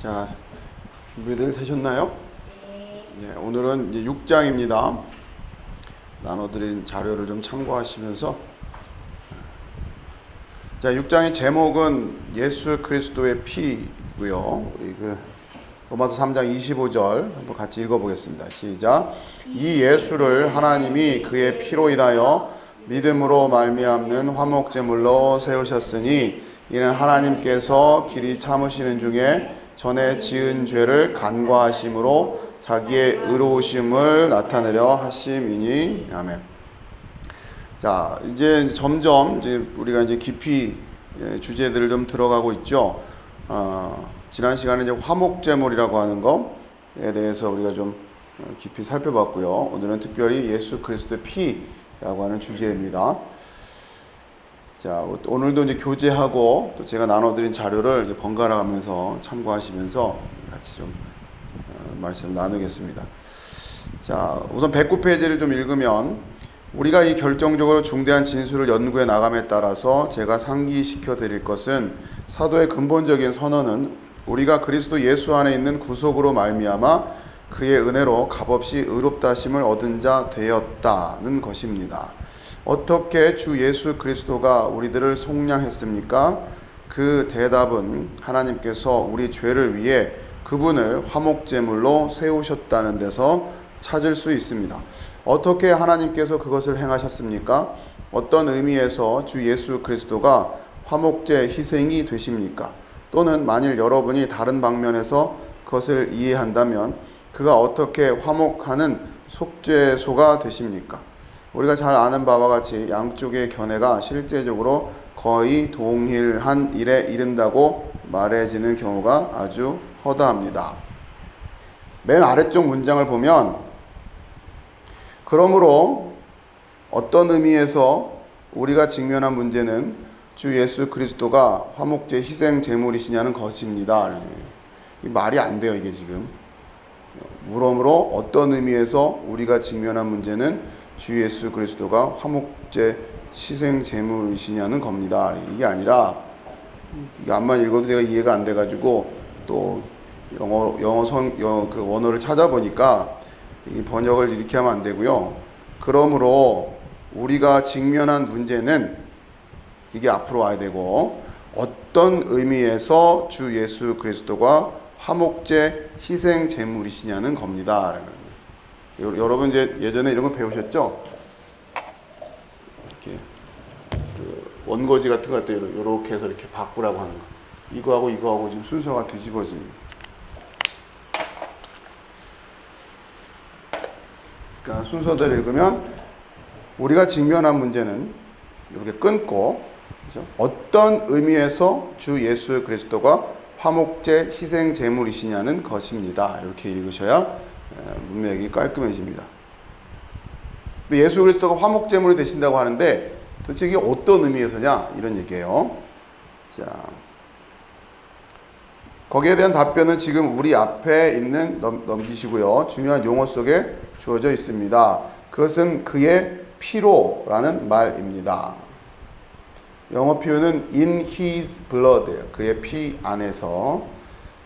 자, 준비들 되셨나요? 네, 오늘은 이제 6장입니다. 나눠드린 자료를 좀 참고하시면서, 자, 6장의 제목은 예수 그리스도의 피고요. 우리 로마서 3장 25절 한번 같이 읽어보겠습니다. 시작. 이 예수를 하나님이 그의 피로 인하여 믿음으로 말미암는 화목제물로 세우셨으니 이는 하나님께서 길이 참으시는 중에 전에 지은 죄를 간과하심으로 자기의 의로우심을 나타내려 하심이니. 아멘. 자, 이제 점점 우리가 이제 깊이 주제들을 좀 들어가고 있죠. 지난 시간에 이제 화목제물이라고 하는 것에 대해서 우리가 좀 깊이 살펴봤고요. 오늘은 특별히 예수 그리스도의 피라고 하는 주제입니다. 자, 오늘도 이제 교제하고 또 제가 나눠드린 자료를 이제 번갈아 가면서 참고하시면서 같이 좀 말씀 나누겠습니다. 자, 우선 109페이지를 좀 읽으면, 우리가 이 결정적으로 중대한 진술을 연구해 나감에 따라서 제가 상기시켜 드릴 것은, 사도의 근본적인 선언은 우리가 그리스도 예수 안에 있는 구속으로 말미암아 그의 은혜로 값없이 의롭다 하심을 얻은 자 되었다는 것입니다. 어떻게 주 예수 그리스도가 우리들을 속량했습니까? 그 대답은 하나님께서 우리 죄를 위해 그분을 화목제물로 세우셨다는 데서 찾을 수 있습니다. 어떻게 하나님께서 그것을 행하셨습니까? 어떤 의미에서 주 예수 그리스도가 화목제 희생이 되십니까? 또는 만일 여러분이 다른 방면에서 그것을 이해한다면 그가 어떻게 화목하는 속죄소가 되십니까? 우리가 잘 아는 바와 같이 양쪽의 견해가 실제적으로 거의 동일한 일에 이른다고 말해지는 경우가 아주 허다합니다. 맨 아래쪽 문장을 보면, 그러므로 어떤 의미에서 우리가 직면한 문제는 주 예수 그리스도가 화목제 희생 제물이시냐는 것입니다. 이 말이 안 돼요, 이게 지금. 그러므로 어떤 의미에서 우리가 직면한 문제는 주 예수 그리스도가 화목제 희생 제물이시냐는 겁니다. 이게 아니라, 이게 앞만 읽어도 내가 이해가 안 돼가지고 또 그 원어를 찾아보니까 이 번역을 이렇게 하면 안 되고요. 그러므로 우리가 직면한 문제는, 이게 앞으로 와야 되고, 어떤 의미에서 주 예수 그리스도가 화목제 희생 제물이시냐는 겁니다. 여러분 이제 예전에 이런 거 배우셨죠? 이렇게 원고지 같은 거 할 때 이렇게 해서 이렇게 바꾸라고 하는 거. 이거하고 지금 순서가 뒤집어집니다. 그러니까 순서대로 읽으면, 우리가 직면한 문제는 이렇게 끊고, 그렇죠? 어떤 의미에서 주 예수 그리스도가 화목제 희생 제물이시냐는 것입니다. 이렇게 읽으셔야 문맥이 깔끔해집니다. 예수 그리스도가 화목제물이 되신다고 하는데 도대체 이게 어떤 의미에서냐, 이런 얘기예요. 자, 거기에 대한 답변은 지금 우리 앞에 있는, 넘기시고요, 중요한 용어 속에 주어져 있습니다. 그것은 그의 피로라는 말입니다. 영어 표현은 in his blood, 그의 피 안에서.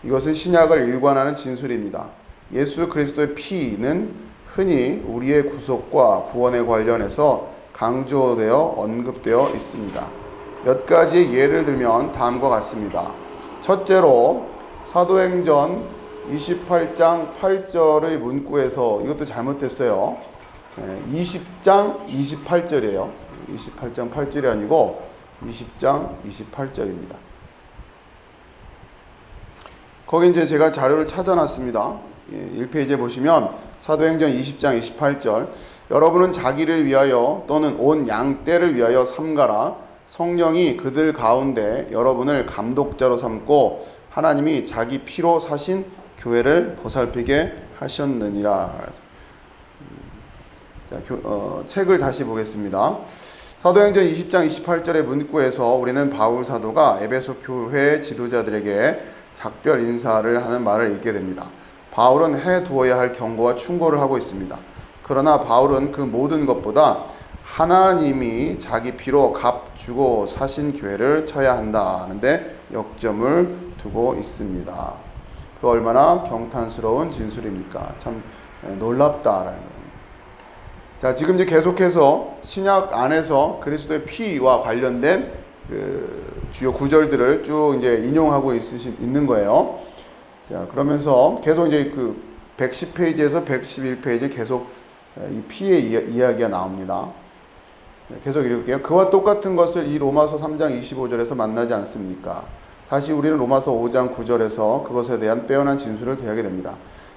이것은 신약을 일관하는 진술입니다. 예수 그리스도의 피는 흔히 우리의 구속과 구원에 관련해서 강조되어 언급되어 있습니다. 몇 가지 예를 들면 다음과 같습니다. 첫째로 사도행전 28장 8절의 문구에서, 이것도 잘못됐어요. 20장 28절이에요. 28장 8절이 아니고 20장 28절입니다. 거기 이제 제가 자료를 찾아놨습니다. 1페이지에 보시면 사도행전 20장 28절, 여러분은 자기를 위하여 또는 온 양떼를 위하여 삼가라. 성령이 그들 가운데 여러분을 감독자로 삼고 하나님이 자기 피로 사신 교회를 보살피게 하셨느니라. 자, 책을 다시 보겠습니다. 사도행전 20장 28절의 문구에서 우리는 바울 사도가 에베소 교회 지도자들에게 작별 인사를 하는 말을 읽게 됩니다. 바울은 해두어야 할 경고와 충고를 하고 있습니다. 그러나 바울은 그 모든 것보다 하나님이 자기 피로 값 주고 사신 교회를 쳐야 한다는데 역점을 두고 있습니다. 그 얼마나 경탄스러운 진술입니까? 참 놀랍다라는 거예요. 자, 지금 이제 계속해서 신약 안에서 그리스도의 피와 관련된 그 주요 구절들을 쭉 이제 인용하고 있는 거예요. 자, 그러면서 계속 이제 그 110페이지에서 111페이지 계속 이 피의 이야기가 나옵니다. 계속 읽을게요. 그와 똑같은 것을 이 로마서 3장 25절에서 만나지 않습니까? 다시 우리는 로마서 5장 9절에서 그것에 대한 빼어난 진술을 대하게 됩니다.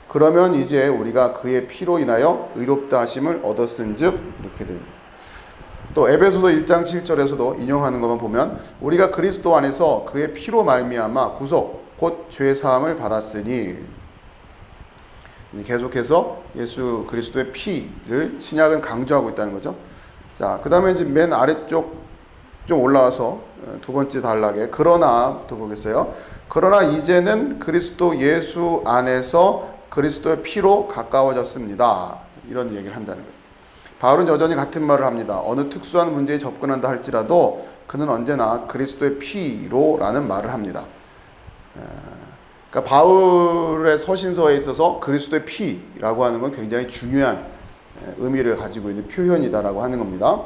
그러면 이제 우리가 그의 피로 인하여 의롭다 하심을 얻었은즉 이렇게 됩니다. 또 에베소서 1장 7절에서도 인용하는 것만 보면 우리가 그리스도 안에서 그의 피로 말미암아 구속 곧 죄 사함을 받았으니, 계속해서 예수 그리스도의 피를 신약은 강조하고 있다는 거죠. 자, 그 다음에 이제 맨 아래쪽 좀 올라와서 두 번째 단락에 그러나부터 보겠어요. 그러나 이제는 그리스도 예수 안에서 그리스도의 피로 가까워졌습니다. 이런 얘기를 한다는 거예요. 바울은 여전히 같은 말을 합니다. 어느 특수한 문제에 접근한다 할지라도 그는 언제나 그리스도의 피로라는 말을 합니다. 그러니까 바울의 서신서에 있어서 그리스도의 피라고 하는 건 굉장히 중요한 의미를 가지고 있는 표현이다라고 하는 겁니다.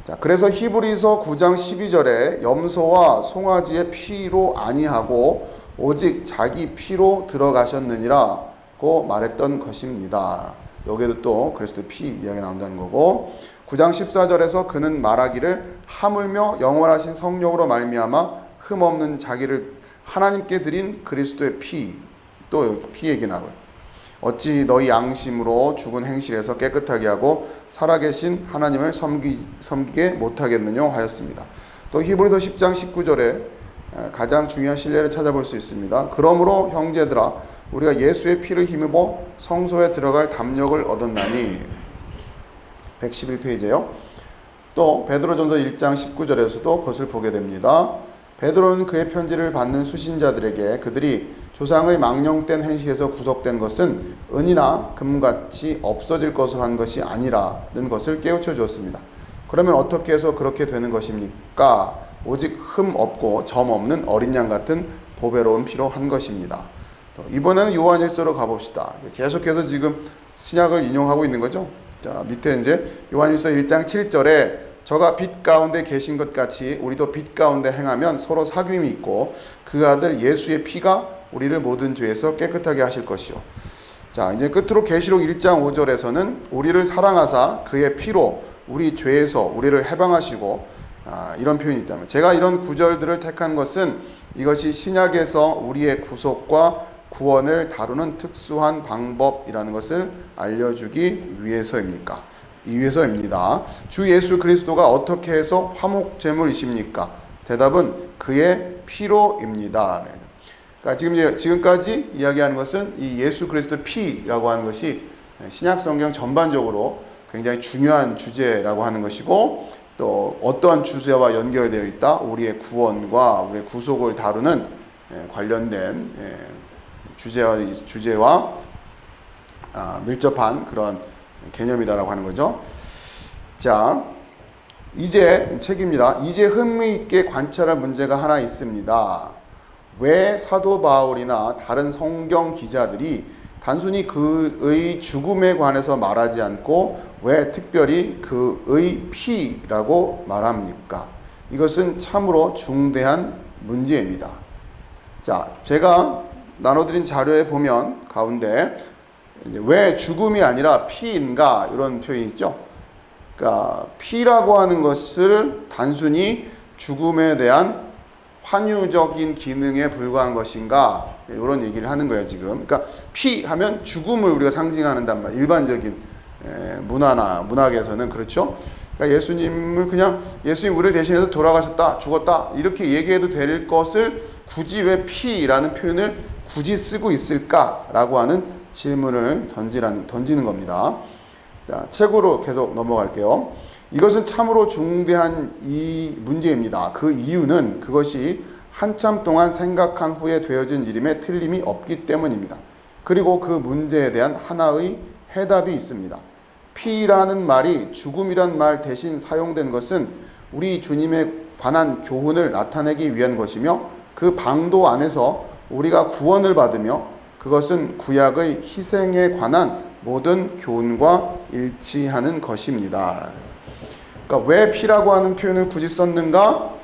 자, 그래서 히브리서 9장 12절에 염소와 송아지의 피로 아니하고 오직 자기 피로 들어가셨느니라고 말했던 것입니다. 여기에도 또 그리스도의 피 이야기 나온다는 거고, 9장 14절에서 그는 말하기를 하물며 영원하신 성령으로 말미암아 흠없는 자기를 하나님께 드린 그리스도의 피, 또 피 얘기 나와요. 어찌 너희 양심으로 죽은 행실에서 깨끗하게 하고 살아계신 하나님을 섬기게 못하겠느냐 하였습니다. 또 히브리서 10장 19절에 가장 중요한 신뢰를 찾아볼 수 있습니다. 그러므로 형제들아 우리가 예수의 피를 힘입어 성소에 들어갈 담력을 얻었나니, 111페이지에요. 또 베드로전서 1장 19절에서도 그것을 보게 됩니다. 베드로는 그의 편지를 받는 수신자들에게 그들이 조상의 망령된 행실에서 구속된 것은 은이나 금같이 없어질 것을 한 것이 아니라는 것을 깨우쳐 주었습니다. 그러면 어떻게 해서 그렇게 되는 것입니까? 오직 흠 없고 점 없는 어린 양 같은 보배로운 피로 한 것입니다. 이번에는 요한일서로 가봅시다. 계속해서 지금 신약을 인용하고 있는 거죠. 자, 밑에 이제 요한일서 1장 7절에 저가 빛 가운데 계신 것 같이 우리도 빛 가운데 행하면 서로 사귐이 있고 그 아들 예수의 피가 우리를 모든 죄에서 깨끗하게 하실 것이요. 자, 이제 끝으로 계시록 1장 5절에서는 우리를 사랑하사 그의 피로 우리 죄에서 우리를 해방하시고, 이런 표현이 있다면, 제가 이런 구절들을 택한 것은 이것이 신약에서 우리의 구속과 구원을 다루는 특수한 방법이라는 것을 알려주기 위해서입니다. 주 예수 그리스도가 어떻게 해서 화목제물이십니까? 대답은 그의 피로입니다. 그러니까 지금까지 이야기하는 것은 이 예수 그리스도의 피라고 하는 것이 신약 성경 전반적으로 굉장히 중요한 주제라고 하는 것이고, 또 어떠한 주제와 연결되어 있다? 우리의 구원과 우리의 구속을 다루는 관련된 주제와 밀접한 그런 개념이다라고 하는 거죠. 자, 이제 책입니다. 이제 흥미있게 관찰할 문제가 하나 있습니다. 왜 사도 바울이나 다른 성경 기자들이 단순히 그의 죽음에 관해서 말하지 않고 왜 특별히 그의 피라고 말합니까? 이것은 참으로 중대한 문제입니다. 자, 제가 나눠드린 자료에 보면 가운데 왜 죽음이 아니라 피인가 이런 표현이 있죠. 그러니까 피라고 하는 것을 단순히 죽음에 대한 환유적인 기능에 불과한 것인가, 이런 얘기를 하는 거예요 지금. 그러니까 피 하면 죽음을 우리가 상징하는단 말이에요. 일반적인 문화나 문학에서는 그렇죠. 그러니까 예수님 우리를 대신해서 돌아가셨다, 죽었다 이렇게 얘기해도 될 것을 굳이 왜 피라는 표현을 굳이 쓰고 있을까라고 하는 질문을 던지는 겁니다. 자, 책으로 계속 넘어갈게요. 이것은 참으로 중대한 이 문제입니다. 그 이유는 그것이 한참 동안 생각한 후에 되어진 일임에 틀림이 없기 때문입니다. 그리고 그 문제에 대한 하나의 해답이 있습니다. 피라는 말이 죽음이란 말 대신 사용된 것은 우리 주님에 관한 교훈을 나타내기 위한 것이며, 그 방도 안에서 우리가 구원을 받으며 그것은 구약의 희생에 관한 모든 교훈과 일치하는 것입니다. 그러니까 왜 피라고 하는 표현을 굳이 썼는가?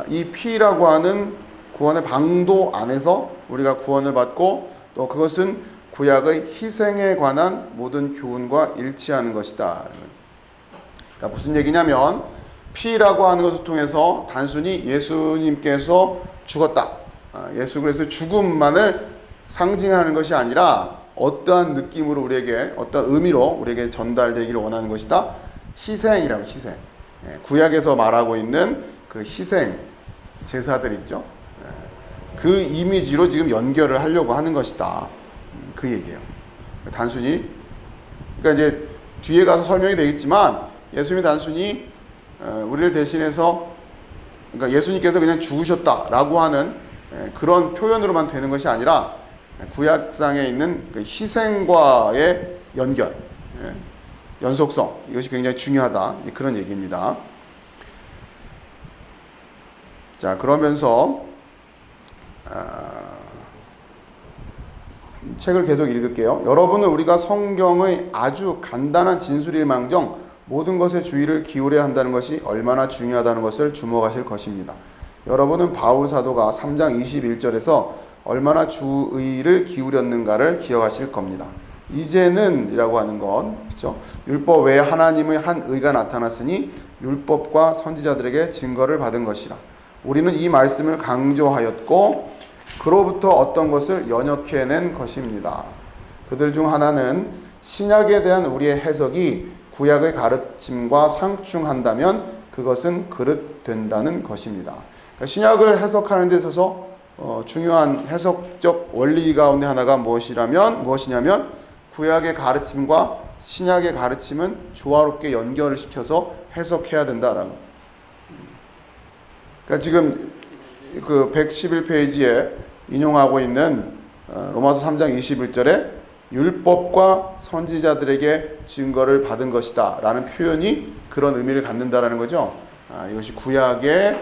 이 피라고 하는 구원의 방도 안에서 우리가 구원을 받고 또 그것은 구약의 희생에 관한 모든 교훈과 일치하는 것이다. 그러니까 무슨 얘기냐면 피라고 하는 것을 통해서 단순히 예수님께서 죽었다. 예수 그리스도의 죽음만을 상징하는 것이 아니라 어떠한 느낌으로 우리에게 어떤 의미로 우리에게 전달되기를 원하는 것이다. 희생이라고 희생. 구약에서 말하고 있는 그 희생 제사들 있죠. 그 이미지로 지금 연결을 하려고 하는 것이다. 그 얘기예요. 단순히 그러니까 이제 뒤에 가서 설명이 되겠지만 예수님이 단순히 우리를 대신해서 그러니까 예수님께서 그냥 죽으셨다라고 하는 그런 표현으로만 되는 것이 아니라 구약상에 있는 그 희생과의 연결, 연속성 이것이 굉장히 중요하다 그런 얘기입니다. 자 그러면서 책을 계속 읽을게요. 여러분은 우리가 성경의 아주 간단한 진술일망정 모든 것에 주의를 기울여야 한다는 것이 얼마나 중요하다는 것을 주목하실 것입니다. 여러분은 바울 사도가 3장 21절에서 얼마나 주의를 기울였는가를 기억하실 겁니다. 이제는 이라고 하는 건 그렇죠? 율법 외에 하나님의 한 의가 나타났으니 율법과 선지자들에게 증거를 받은 것이라. 우리는 이 말씀을 강조하였고 그로부터 어떤 것을 연역해낸 것입니다. 그들 중 하나는 신약에 대한 우리의 해석이 구약의 가르침과 상충한다면 그것은 그릇된다는 것입니다. 그러니까 신약을 해석하는 데 있어서 중요한 해석적 원리 가운데 하나가 무엇이냐면 구약의 가르침과 신약의 가르침은 조화롭게 연결을 시켜서 해석해야 된다라고. 그러니까 지금 그 111페이지에 인용하고 있는 로마서 3장 21절에 율법과 선지자들에게 증거를 받은 것이다 라는 표현이 그런 의미를 갖는다라는 거죠. 이것이 구약의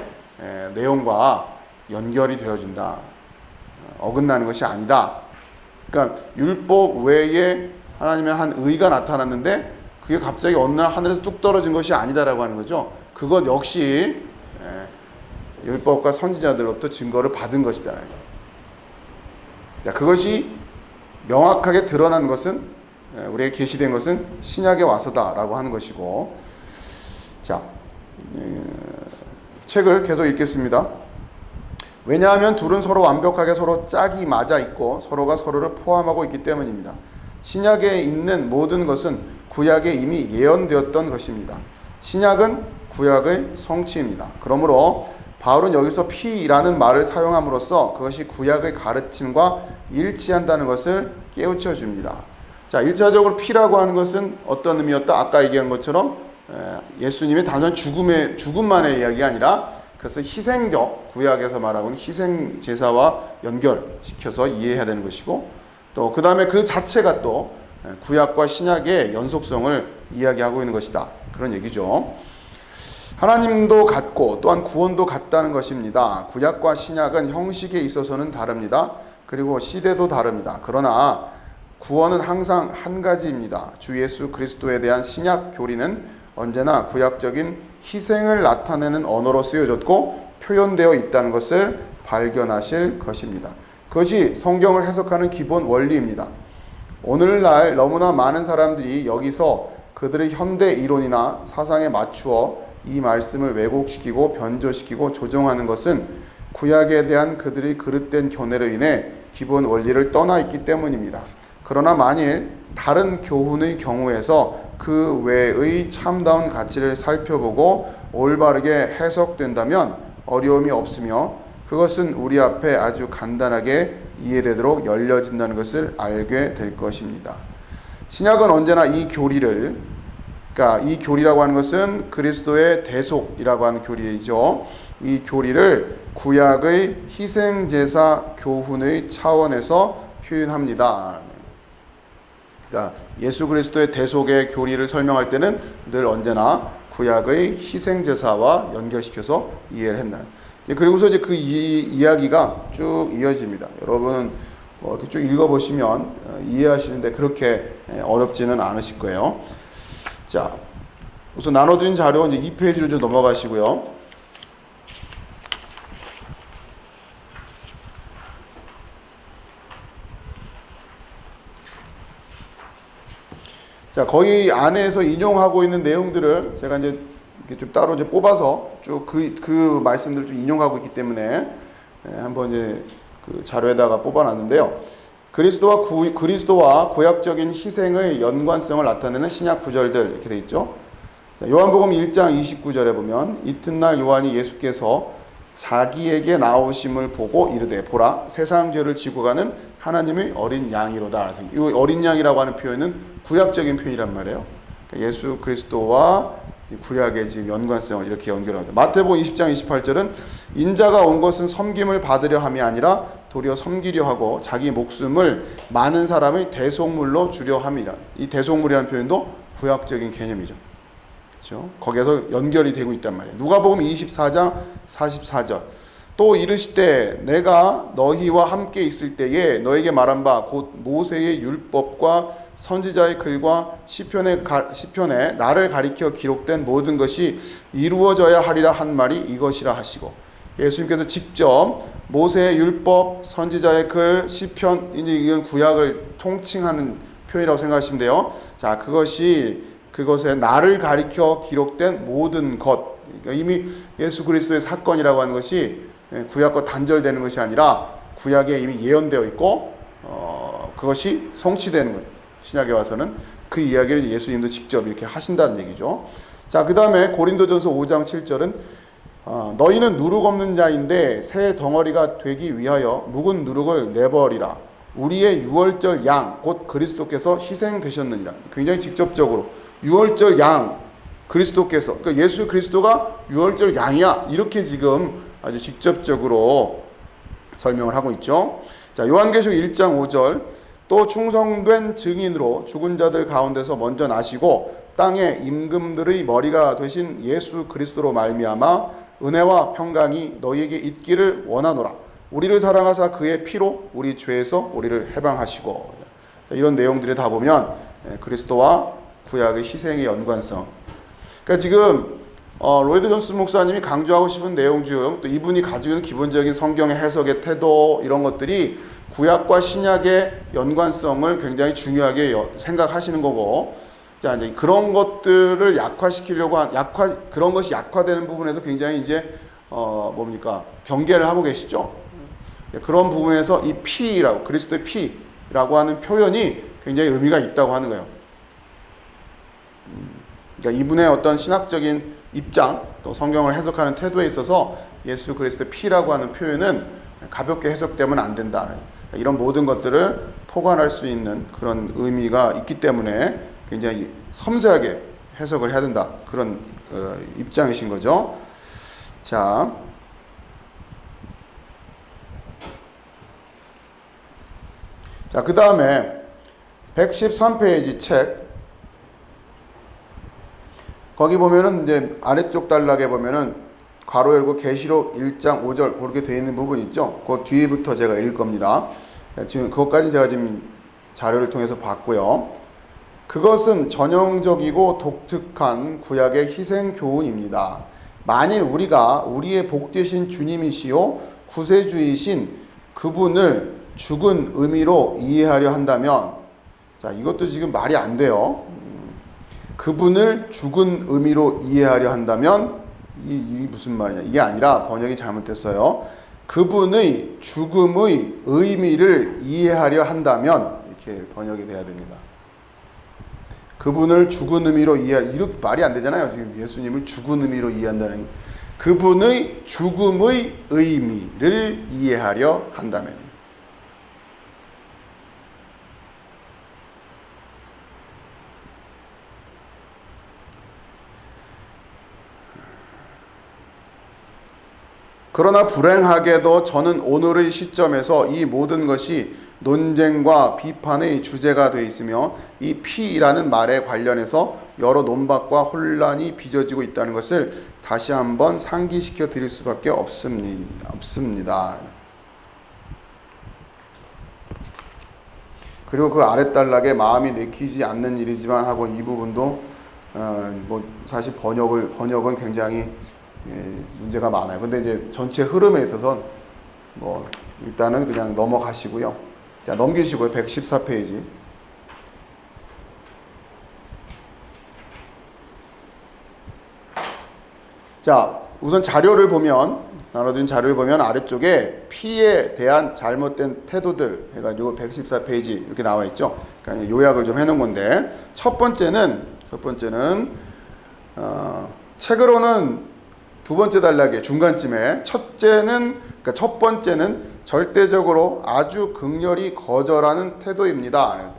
내용과 연결이 되어진다. 어긋나는 것이 아니다. 그러니까 율법 외에 하나님의 한 의가 나타났는데 그게 갑자기 어느 날 하늘에서 뚝 떨어진 것이 아니다라고 하는 거죠. 그것 역시 율법과 선지자들로부터 증거를 받은 것이다. 그것이 명확하게 드러난 것은 우리에게 계시된 것은 신약에 와서다라고 하는 것이고, 자 책을 계속 읽겠습니다. 왜냐하면 둘은 서로 완벽하게 서로 짝이 맞아 있고 서로가 서로를 포함하고 있기 때문입니다. 신약에 있는 모든 것은 구약에 이미 예언되었던 것입니다. 신약은 구약의 성취입니다. 그러므로 바울은 여기서 피라는 말을 사용함으로써 그것이 구약의 가르침과 일치한다는 것을 깨우쳐 줍니다. 자, 1차적으로 피라고 하는 것은 어떤 의미였다? 아까 얘기한 것처럼 예수님의 단순한 죽음만의 이야기가 아니라 그것을 희생적, 구약에서 말하고 있는 희생 제사와 연결시켜서 이해해야 되는 것이고, 또 그 다음에 그 자체가 또 구약과 신약의 연속성을 이야기하고 있는 것이다. 그런 얘기죠. 하나님도 같고 또한 구원도 같다는 것입니다. 구약과 신약은 형식에 있어서는 다릅니다. 그리고 시대도 다릅니다. 그러나 구원은 항상 한 가지입니다. 주 예수 그리스도에 대한 신약 교리는 언제나 구약적인 희생을 나타내는 언어로 쓰여졌고 표현되어 있다는 것을 발견하실 것입니다. 그것이 성경을 해석하는 기본 원리입니다. 오늘날 너무나 많은 사람들이 여기서 그들의 현대 이론이나 사상에 맞추어 이 말씀을 왜곡시키고 변조시키고 조정하는 것은 구약에 대한 그들의 그릇된 견해로 인해 기본 원리를 떠나 있기 때문입니다. 그러나 만일 다른 교훈의 경우에서 그 외의 참다운 가치를 살펴보고 올바르게 해석된다면 어려움이 없으며 그것은 우리 앞에 아주 간단하게 이해되도록 열려진다는 것을 알게 될 것입니다. 신약은 언제나 이 교리를, 그러니까 이 교리라고 하는 것은 그리스도의 대속이라고 하는 교리이죠. 이 교리를 구약의 희생제사 교훈의 차원에서 표현합니다. 그러니까 예수 그리스도의 대속의 교리를 설명할 때는 늘 언제나 구약의 희생제사와 연결시켜서 이해를 했나요. 그리고서 이제 그 이야기가 쭉 이어집니다. 여러분 이렇게 쭉 읽어보시면 이해하시는데 그렇게 어렵지는 않으실 거예요. 자, 우선 나눠드린 자료 이제 2페이지로 좀 넘어가시고요. 자, 거기 안에서 인용하고 있는 내용들을 제가 이제 이렇게 좀 따로 이제 뽑아서 쭉 그 말씀들을 좀 인용하고 있기 때문에 한번 이제 그 자료에다가 뽑아놨는데요. 그리스도와 구약적인 희생의 연관성을 나타내는 신약 구절들 이렇게 돼 있죠. 자, 요한복음 1장 29절에 보면 이튿날 요한이 예수께서 자기에게 나오심을 보고 이르되 보라 세상 죄를 지고 가는 하나님의 어린 양이로다. 이 어린 양이라고 하는 표현은 구약적인 표현이란 말이에요. 그러니까 예수 그리스도와 구약의 지금 연관성을 이렇게 연결합니다. 마태복음 20장 28절은 인자가 온 것은 섬김을 받으려 함이 아니라 도리어 섬기려 하고 자기 목숨을 많은 사람의 대속물로 주려 함이라. 이 대속물이라는 표현도 구약적인 개념이죠. 그렇죠? 거기에서 연결이 되고 있단 말이에요. 누가복음 24장 44절 또 이르시되 내가 너희와 함께 있을 때에 너에게 말한 바 곧 모세의 율법과 선지자의 글과 시편에 나를 가리켜 기록된 모든 것이 이루어져야 하리라 한 말이 이것이라 하시고 예수님께서 직접 모세의 율법, 선지자의 글, 시편 이제 이건 구약을 통칭하는 표현이라고 생각하시면 돼요. 자, 그것에 나를 가리켜 기록된 모든 것. 그러니까 이미 예수 그리스도의 사건이라고 하는 것이 구약과 단절되는 것이 아니라 구약에 이미 예언되어 있고 그것이 성취되는 거예요. 신약에 와서는 그 이야기를 예수님도 직접 이렇게 하신다는 얘기죠. 자, 그 다음에 고린도전서 5장 7절은 너희는 누룩 없는 자인데 새 덩어리가 되기 위하여 묵은 누룩을 내버리라. 우리의 유월절 양 곧 그리스도께서 희생되셨느니라. 굉장히 직접적으로 유월절 양 그리스도께서 그러니까 예수 그리스도가 유월절 양이야 이렇게 지금 아주 직접적으로 설명을 하고 있죠. 자, 요한계시록 1장 5절 또 충성된 증인으로 죽은 자들 가운데서 먼저 나시고 땅의 임금들의 머리가 되신 예수 그리스도로 말미암아 은혜와 평강이 너희에게 있기를 원하노라. 우리를 사랑하사 그의 피로 우리 죄에서 우리를 해방하시고. 이런 내용들을 다 보면 그리스도와 구약의 희생의 연관성. 그러니까 지금 로이드 존스 목사님이 강조하고 싶은 내용 중 또 이분이 가지고 있는 기본적인 성경의 해석의 태도 이런 것들이 구약과 신약의 연관성을 굉장히 중요하게 생각하시는 거고, 자 이제 그런 것들을 약화시키려고 그런 것이 약화되는 부분에서 굉장히 이제 경계를 하고 계시죠. 그런 부분에서 이 피라고 그리스도의 피라고 하는 표현이 굉장히 의미가 있다고 하는 거예요. 그러니까 이분의 어떤 신학적인 입장 또 성경을 해석하는 태도에 있어서 예수 그리스도의 피라고 하는 표현은 가볍게 해석되면 안 된다. 이런 모든 것들을 포괄할 수 있는 그런 의미가 있기 때문에 굉장히 섬세하게 해석을 해야 된다. 그런 입장이신 거죠. 자, 그 다음에 113페이지 책 거기 보면은 이제 아래쪽 단락에 보면은 괄호 열고 계시록 1장 5절 그렇게 되어 있는 부분 있죠. 그 뒤부터 제가 읽을 겁니다. 지금 그것까지 제가 지금 자료를 통해서 봤고요. 그것은 전형적이고 독특한 구약의 희생 교훈입니다. 만일 우리가 우리의 복되신 주님이시요 구세주이신 그분을 죽은 의미로 이해하려 한다면, 자 이것도 지금 말이 안 돼요. 그분을 죽은 의미로 이해하려 한다면 이게 무슨 말이냐? 이게 아니라 번역이 잘못됐어요. 그분의 죽음의 의미를 이해하려 한다면 이렇게 번역이 돼야 됩니다. 그분을 죽은 의미로 이렇게 말이 안 되잖아요. 지금 예수님을 죽은 의미로 이해한다는 그분의 죽음의 의미를 이해하려 한다면. 그러나 불행하게도 저는 오늘의 시점에서 이 모든 것이 논쟁과 비판의 주제가 되어 있으며 이 피라는 말에 관련해서 여러 논박과 혼란이 빚어지고 있다는 것을 다시 한번 상기시켜 드릴 수밖에 없습니다. 그리고 그 아랫단락에 마음이 내키지 않는 일이지만 하고 이 부분도 뭐 사실 번역은 굉장히 문제가 많아요. 근데 이제 전체 흐름에 있어서 뭐 일단은 그냥 넘어가시고요. 자, 넘기시고요. 114페이지. 자, 우선 자료를 보면, 나눠드린 자료를 보면 아래쪽에 피에 대한 잘못된 태도들 해가지고 114페이지 이렇게 나와 있죠. 그러니까 요약을 좀 해놓은 건데, 첫 번째는 책으로는 두 번째 단락의 중간쯤에 그러니까 첫 번째는 절대적으로 아주 극렬히 거절하는 태도입니다.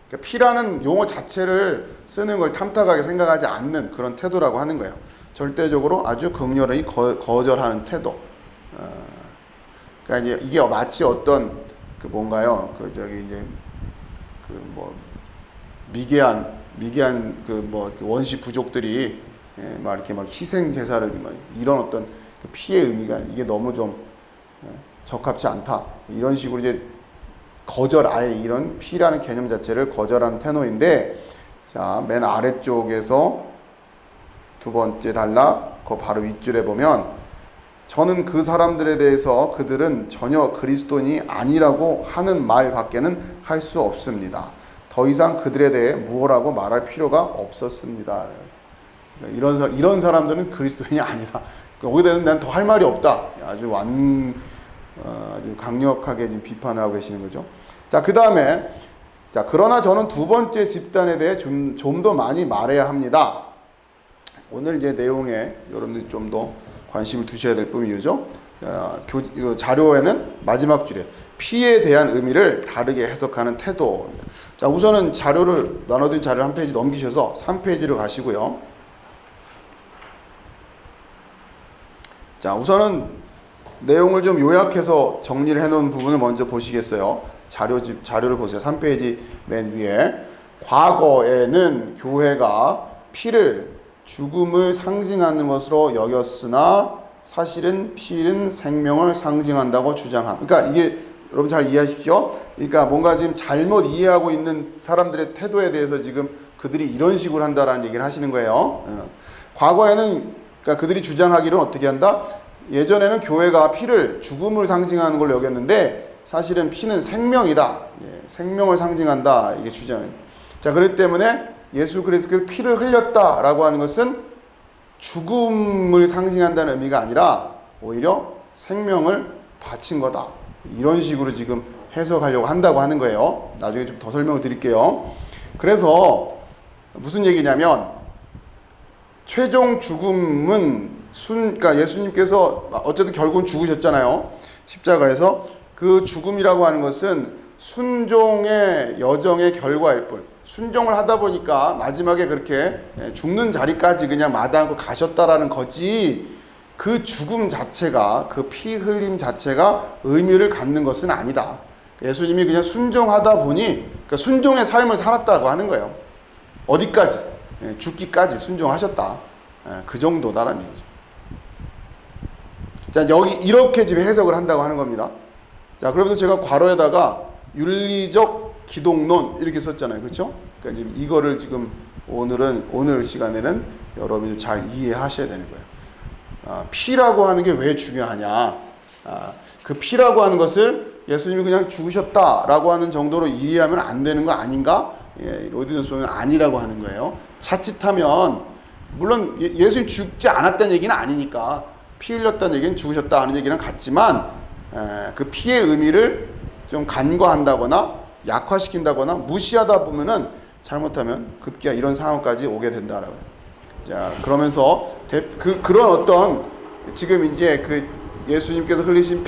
그러니까 피라는 용어 자체를 쓰는 걸 탐탁하게 생각하지 않는 그런 태도라고 하는 거예요. 절대적으로 아주 극렬히 거절하는 태도. 그러니까 이제 이게 마치 어떤 그 뭔가요? 그 저기 이제 그 뭐 미개한 그 뭐 원시 부족들이 막 이렇게 막 희생 제사를 막 이런 어떤 그 피의 의미가 이게 너무 좀 적합치 않다. 이런 식으로 이제 아예 이런 피라는 개념 자체를 거절하는 태도인데, 자, 맨 아래쪽에서 두 번째 단락, 그 바로 윗줄에 보면 저는 그 사람들에 대해서 그들은 전혀 그리스도인이 아니라고 하는 말 밖에는 할 수 없습니다. 더 이상 그들에 대해 무엇라고 말할 필요가 없었습니다. 이런 사람들은 그리스도인이 아니다. 거기에 대해서는 난 더 할 말이 없다. 아주 강력하게 비판을 하고 계시는 거죠. 자, 그 다음에, 자, 그러나 저는 두 번째 집단에 대해 좀 더 많이 말해야 합니다. 오늘 이제 내용에 여러분들이 좀 더 관심을 두셔야 될 뿐이죠. 자료에는 마지막 줄에 피에 대한 의미를 다르게 해석하는 태도. 자, 우선은 나눠드린 자료를 한 페이지 넘기셔서 3페이지로 가시고요. 자, 우선은 내용을 좀 요약해서 정리를 해놓은 부분을 먼저 보시겠어요. 자료를 보세요. 3페이지 맨 위에. 과거에는 교회가 피를 죽음을 상징하는 것으로 여겼으나 사실은 피는 생명을 상징한다고 주장함. 그러니까 이게 여러분 잘 이해하십시오. 그러니까 뭔가 지금 잘못 이해하고 있는 사람들의 태도에 대해서 지금 그들이 이런 식으로 한다라는 얘기를 하시는 거예요. 과거에는 그러니까 그들이 주장하기로는 어떻게 한다? 예전에는 교회가 피를 죽음을 상징하는 걸 여겼는데 사실은 피는 생명이다. 생명을 상징한다. 이게 주장은. 자, 그렇기 때문에 예수 그리스도의 피를 흘렸다라고 하는 것은 죽음을 상징한다는 의미가 아니라 오히려 생명을 바친 거다. 이런 식으로 지금 해석하려고 한다고 하는 거예요. 나중에 좀 더 설명을 드릴게요. 그래서 무슨 얘기냐면 최종 죽음은 그러니까 예수님께서 어쨌든 결국은 죽으셨잖아요. 십자가에서. 그 죽음이라고 하는 것은 순종의 여정의 결과일 뿐. 순종을 하다 보니까 마지막에 그렇게 죽는 자리까지 그냥 마다하고 가셨다라는 거지, 그 죽음 자체가, 그 피 흘림 자체가 의미를 갖는 것은 아니다. 예수님이 그냥 순종하다 보니, 그러니까 순종의 삶을 살았다고 하는 거예요. 어디까지? 죽기까지 순종하셨다. 그 정도다라는 얘기죠. 자, 여기 이렇게 지금 해석을 한다고 하는 겁니다. 자, 그러면서 제가 괄호에다가 윤리적 기독론 이렇게 썼잖아요. 그렇죠? 그러니까 지금 이거를 지금 오늘 시간에는 여러분이 잘 이해하셔야 되는 거예요. 피라고 하는 게 왜 중요하냐? 그 피라고 하는 것을 예수님이 그냥 죽으셨다라고 하는 정도로 이해하면 안 되는 거 아닌가? 로이드 존스는 아니라고 하는 거예요. 자칫하면 물론 예수님 죽지 않았다는 얘기는 아니니까 피 흘렸다는 얘기는 죽으셨다 하는 얘기랑 같지만 그 피의 의미를 좀 간과한다거나 약화시킨다거나 무시하다 보면은 잘못하면 급기야 이런 상황까지 오게 된다라고. 자, 그러면서 그런 어떤 지금 이제 그 예수님께서 흘리신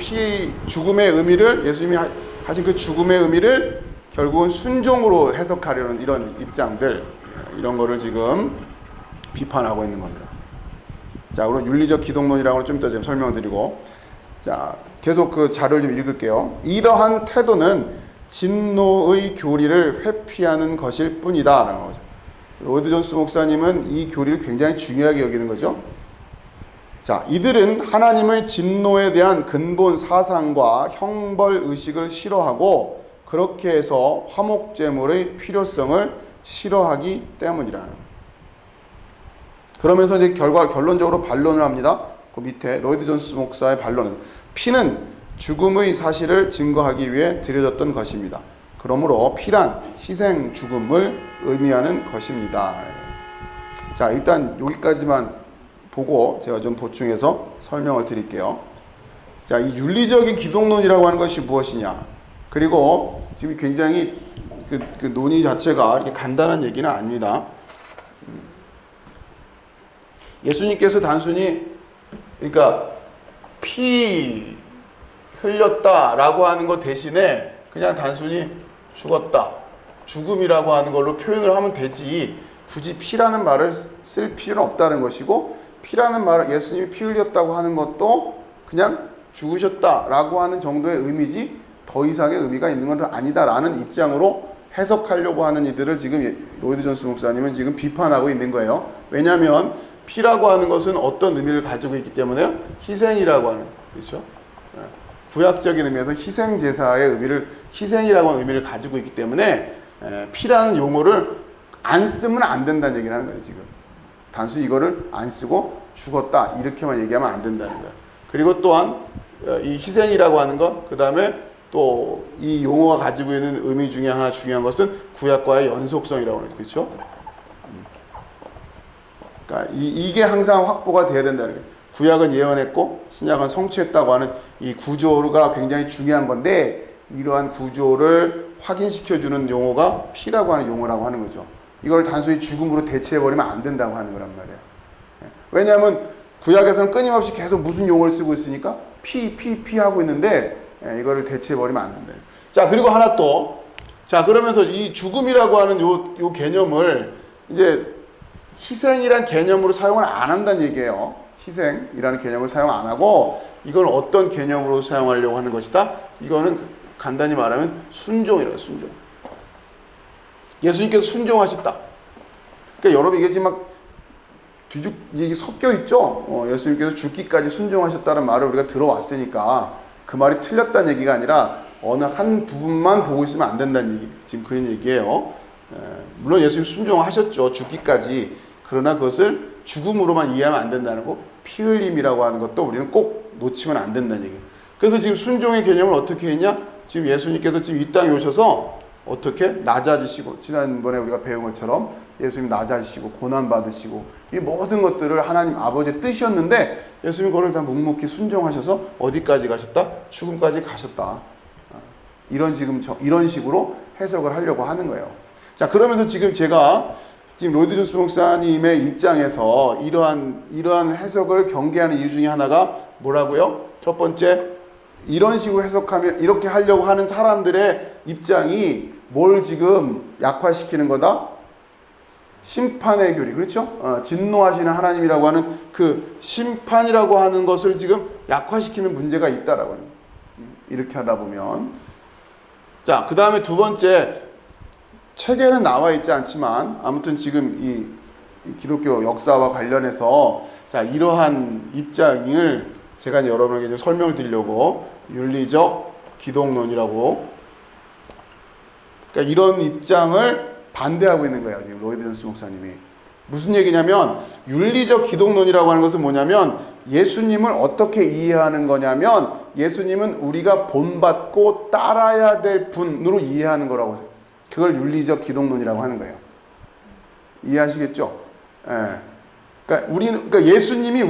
죽음의 의미를, 예수님이 하신 그 죽음의 의미를 결국은 순종으로 해석하려는 이런 입장들, 이런 거를 지금 비판하고 있는 겁니다. 자, 그럼 윤리적 기독론이라고 좀 이따 좀 설명드리고, 자, 계속 그 자료를 좀 읽을게요. 이러한 태도는 진노의 교리를 회피하는 것일 뿐이다 라는 거죠. 로이드 존스 목사님은 이 교리를 굉장히 중요하게 여기는 거죠. 자, 이들은 하나님의 진노에 대한 근본 사상과 형벌 의식을 싫어하고 그렇게 해서 화목제물의 필요성을 싫어하기 때문이라는. 그러면서 이제 결론적으로 반론을 합니다. 그 밑에 로이드 존스 목사의 반론은 피는 죽음의 사실을 증거하기 위해 드려졌던 것입니다. 그러므로 피란 희생 죽음을 의미하는 것입니다. 자, 일단 여기까지만 보고 제가 좀 보충해서 설명을 드릴게요. 자, 이 윤리적인 기독론이라고 하는 것이 무엇이냐? 그리고 지금 굉장히 그 논의 자체가 이렇게 간단한 얘기는 아닙니다. 예수님께서 단순히 그러니까 피 흘렸다라고 하는 것 대신에 그냥 단순히 죽었다, 죽음이라고 하는 걸로 표현을 하면 되지 굳이 피라는 말을 쓸 필요는 없다는 것이고, 피라는 말을 예수님이 피 흘렸다고 하는 것도 그냥 죽으셨다라고 하는 정도의 의미지 더 이상의 의미가 있는 건 아니다라는 입장으로 해석하려고 하는 이들을 지금 로이드 존스 목사님은 지금 비판하고 있는 거예요. 왜냐하면 피라고 하는 것은 어떤 의미를 가지고 있기 때문에요. 희생이라고 하는, 그렇죠? 구약적인 의미에서 희생 제사의 의미를, 희생이라고 하는 의미를 가지고 있기 때문에 피라는 용어를 안 쓰면 안 된다는 얘기를 하는 거예요. 지금 단순히 이거를 안 쓰고 죽었다 이렇게만 얘기하면 안 된다는 거예요. 그리고 또한 이 희생이라고 하는 것, 그 다음에 또 이 용어가 가지고 있는 의미 중에 하나 중요한 것은 구약과의 연속성이라고 하는 거죠. 그렇죠? 그러니까 이게 항상 확보가 돼야 된다는 거예요. 구약은 예언했고 신약은 성취했다고 하는 이 구조가 굉장히 중요한 건데, 이러한 구조를 확인시켜주는 용어가 피라고 하는 용어라고 하는 거죠. 이걸 단순히 죽음으로 대체해버리면 안 된다고 하는 거란 말이에요. 왜냐하면 구약에서는 끊임없이 계속 무슨 용어를 쓰고 있으니까 피 하고 있는데 이거를 대체해버리면 안 된다. 자, 그리고 하나 또, 자, 그러면서 이 죽음이라고 하는 요 개념을 이제 희생이란 개념으로 사용을 안 한다는 얘기예요. 희생이라는 개념을 사용 안 하고 이걸 어떤 개념으로 사용하려고 하는 것이다? 이거는 간단히 말하면 순종이라고, 순종. 예수님께서 순종하셨다. 그러니까 여러분 이게 지금 막 이게 섞여 있죠? 예수님께서 죽기까지 순종하셨다는 말을 우리가 들어왔으니까 그 말이 틀렸다는 얘기가 아니라 어느 한 부분만 보고 있으면 안 된다는 얘기, 지금 그런 얘기예요. 물론 예수님 순종하셨죠. 죽기까지. 그러나 그것을 죽음으로만 이해하면 안 된다는 거, 피 흘림이라고 하는 것도 우리는 꼭 놓치면 안 된다는 얘기예요. 그래서 지금 순종의 개념을 어떻게 했냐? 지금 예수님께서 지금 이 땅에 오셔서 어떻게 낮아지시고, 지난번에 우리가 배운 것처럼 예수님 낮아지시고 고난받으시고 이 모든 것들을 하나님 아버지의 뜻이었는데 예수님 그걸 다 묵묵히 순종하셔서 어디까지 가셨다? 죽음까지 가셨다. 이런 식으로 해석을 하려고 하는 거예요. 자, 그러면서 지금 제가 지금 로이드 존스 목사님의 입장에서 이러한 해석을 경계하는 이유 중에 하나가 뭐라고요? 첫 번째, 이런 식으로 해석하면 이렇게 하려고 하는 사람들의 입장이 뭘 지금 약화시키는 거다? 심판의 교리, 그렇죠? 진노하시는 하나님이라고 하는 그 심판이라고 하는 것을 지금 약화시키는 문제가 있다라고 하는, 이렇게 하다 보면. 자, 그 다음에 두 번째, 책에는 나와 있지 않지만 아무튼 지금 이 기독교 역사와 관련해서 자, 이러한 입장을 제가 이제 여러분에게 좀 설명을 드리려고 윤리적 기독론이라고, 그러니까 이런 입장을 반대하고 있는 거예요. 지금 로이드 존스 목사님이. 무슨 얘기냐면 윤리적 기독론이라고 하는 것은 뭐냐면 예수님을 어떻게 이해하는 거냐면 예수님은 우리가 본받고 따라야 될 분으로 이해하는 거라고. 그걸 윤리적 기독론이라고 하는 거예요. 이해하시겠죠? 예. 그러니까 예수님이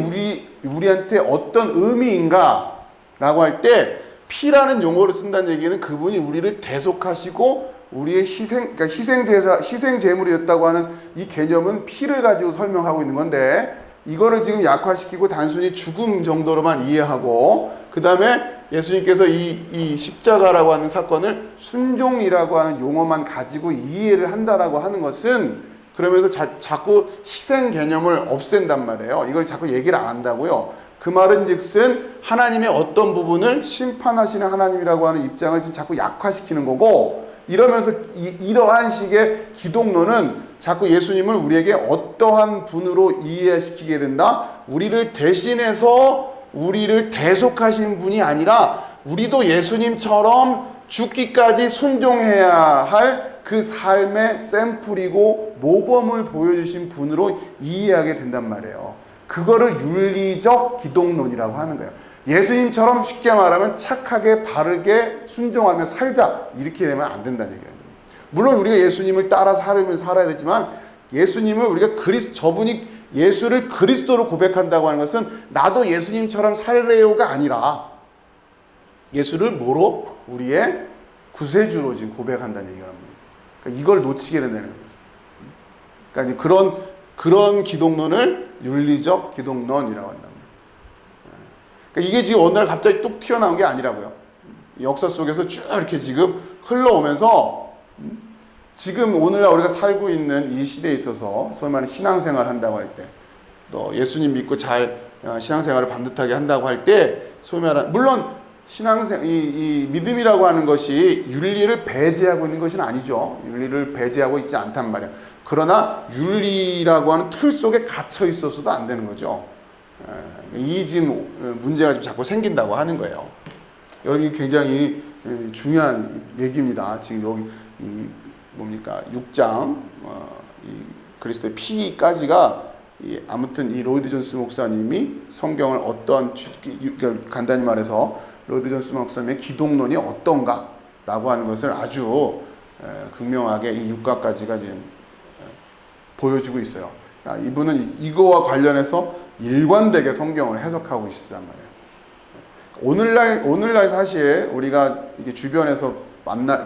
우리한테 어떤 의미인가라고 할 때 피라는 용어를 쓴다는 얘기는 그분이 우리를 대속하시고 우리의 그러니까 희생 제물이 됐다고 하는 이 개념은 피를 가지고 설명하고 있는 건데, 이거를 지금 약화시키고 단순히 죽음 정도로만 이해하고, 그 다음에 예수님께서 이 십자가라고 하는 사건을 순종이라고 하는 용어만 가지고 이해를 한다라고 하는 것은, 그러면서 자꾸 희생 개념을 없앤단 말이에요. 이걸 자꾸 얘기를 안 한다고요. 그 말은 즉슨 하나님의 어떤 부분을 심판하시는 하나님이라고 하는 입장을 지금 자꾸 약화시키는 거고, 이러면서 이러한 식의 기독론은 자꾸 예수님을 우리에게 어떠한 분으로 이해시키게 된다? 우리를 대신해서 우리를 대속하신 분이 아니라 우리도 예수님처럼 죽기까지 순종해야 할 그 삶의 샘플이고 모범을 보여주신 분으로 이해하게 된단 말이에요. 그거를 윤리적 기독론이라고 하는 거예요. 예수님처럼 쉽게 말하면 착하게 바르게 순종하며 살자, 이렇게 되면 안 된다는 얘기예요. 물론 우리가 예수님을 따라 살아야 되지만, 예수님을 우리가 저분이 예수를 그리스도로 고백한다고 하는 것은 나도 예수님처럼 살래요가 아니라 예수를 뭐로? 우리의 구세주로 지금 고백한다는 얘기가 합니다. 그러니까 이걸 놓치게 된다는 거예요. 그러니까 그런 기독론을 윤리적 기독론이라고 한답니다. 그러니까 이게 지금 어느 날 갑자기 뚝 튀어나온 게 아니라고요. 역사 속에서 쭉 이렇게 지금 흘러오면서 지금 오늘날 우리가 살고 있는 이 시대에 있어서 소위 말하는 신앙생활 한다고 할 때, 또 예수님 믿고 잘 신앙생활을 반듯하게 한다고 할 때, 소위 말하는, 물론 이 믿음이라고 하는 것이 윤리를 배제하고 있는 것은 아니죠. 윤리를 배제하고 있지 않단 말이에요. 그러나 윤리라고 하는 틀 속에 갇혀 있어서도 안 되는 거죠. 이 지금 문제가 지금 자꾸 생긴다고 하는 거예요. 여기 굉장히 중요한 얘기입니다. 지금 여기 이 뭡니까 6장 이 그리스도의 피까지가 아무튼 이 로이드 존스 목사님이 성경을 그러니까 간단히 말해서 로이드 존스 목사님의 기독론이 어떤가라고 하는 것을 아주 극명하게 이 6가까지가 지금 보여주고 있어요. 이분은 이거와 관련해서 일관되게 성경을 해석하고 있단 말이에요. 오늘날 사실 우리가 이게 주변에서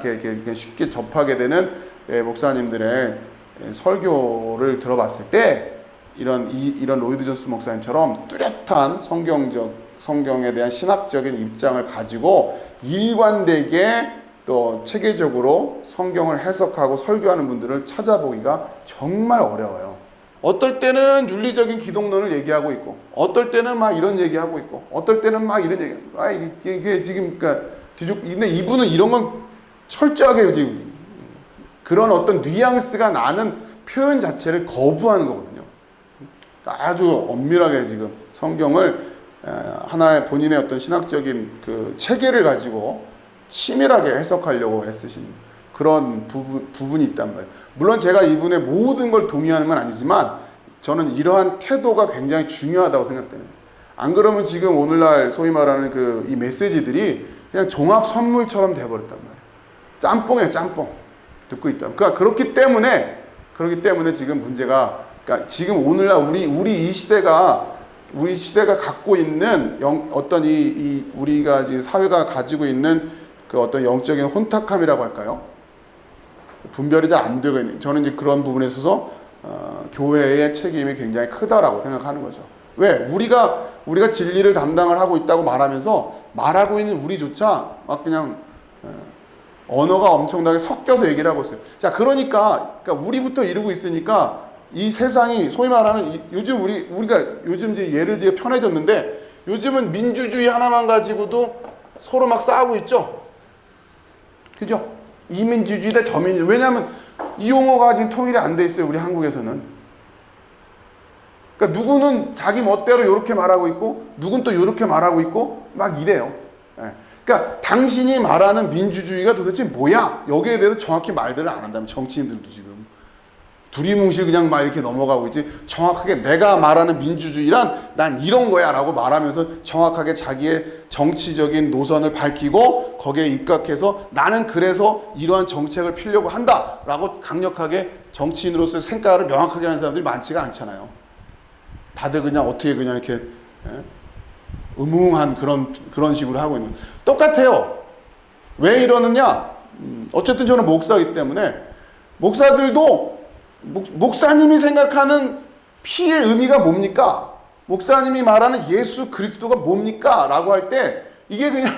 이렇게 쉽게 접하게 되는 목사님들의 설교를 들어봤을 때 이런 로이드 존스 목사님처럼 뚜렷한 성경에 대한 신학적인 입장을 가지고 일관되게 또 체계적으로 성경을 해석하고 설교하는 분들을 찾아보기가 정말 어려워요. 어떨 때는 윤리적인 기독론을 얘기하고 있고, 어떨 때는 막 이런 얘기하고 있고, 어떨 때는 막 이런 얘기. 이게 지금 그러니까 근데 이분은 이런 건 철저하게 지금 그런 어떤 뉘앙스가 나는 표현 자체를 거부하는 거거든요. 아주 엄밀하게 지금 성경을 하나의 본인의 어떤 신학적인 그 체계를 가지고 치밀하게 해석하려고 애쓰신 그런 부분이 있단 말이에요. 물론 제가 이분의 모든 걸 동의하는 건 아니지만 저는 이러한 태도가 굉장히 중요하다고 생각돼요. 안 그러면 지금 오늘날 소위 말하는 이 메시지들이 그냥 종합 선물처럼 돼버렸단 말이에요. 짬뽕이에요, 짬뽕. 듣고 있다. 그러니까 그렇기 때문에 지금 문제가, 그러니까 지금 오늘날 우리 이 시대가 갖고 있는 어떤 우리가 지금 사회가 가지고 있는 그 어떤 영적인 혼탁함이라고 할까요? 분별이 잘 안 되고 있는, 저는 이제 그런 부분에 있어서 교회의 책임이 굉장히 크다라고 생각하는 거죠. 왜? 우리가 진리를 담당을 하고 있다고 말하고 있는 우리조차 막 그냥 언어가 엄청나게 섞여서 얘기를 하고 있어요. 자, 그러니까 우리부터 이러고 있으니까 이 세상이 소위 말하는 요즘 우리가 요즘 이제 예를 들어 편해졌는데, 요즘은 민주주의 하나만 가지고도 서로 막 싸우고 있죠. 그죠? 이민주주의 대 저민주주의. 왜냐하면 이 용어가 지금 통일이 안 돼 있어요, 우리 한국에서는. 그러니까 누구는 자기 멋대로 이렇게 말하고 있고, 누구는 또 이렇게 말하고 있고, 막 이래요. 그러니까 당신이 말하는 민주주의가 도대체 뭐야? 여기에 대해서 정확히 말들을 안 한다면, 정치인들도 지금 두리뭉실 그냥 막 이렇게 넘어가고 있지, 정확하게 내가 말하는 민주주의란 난 이런 거야 라고 말하면서 정확하게 자기의 정치적인 노선을 밝히고 거기에 입각해서 나는 그래서 이러한 정책을 피려고 한다 라고 강력하게 정치인으로서의 생각을 명확하게 하는 사람들이 많지가 않잖아요. 다들 그냥 어떻게 그냥 이렇게 음흉한 그런 식으로 하고 있는. 똑같아요. 왜 이러느냐? 어쨌든 저는 목사이기 때문에 목사들도 목사님이 생각하는 피의 의미가 뭡니까? 목사님이 말하는 예수 그리스도가 뭡니까? 라고 할 때 이게 그냥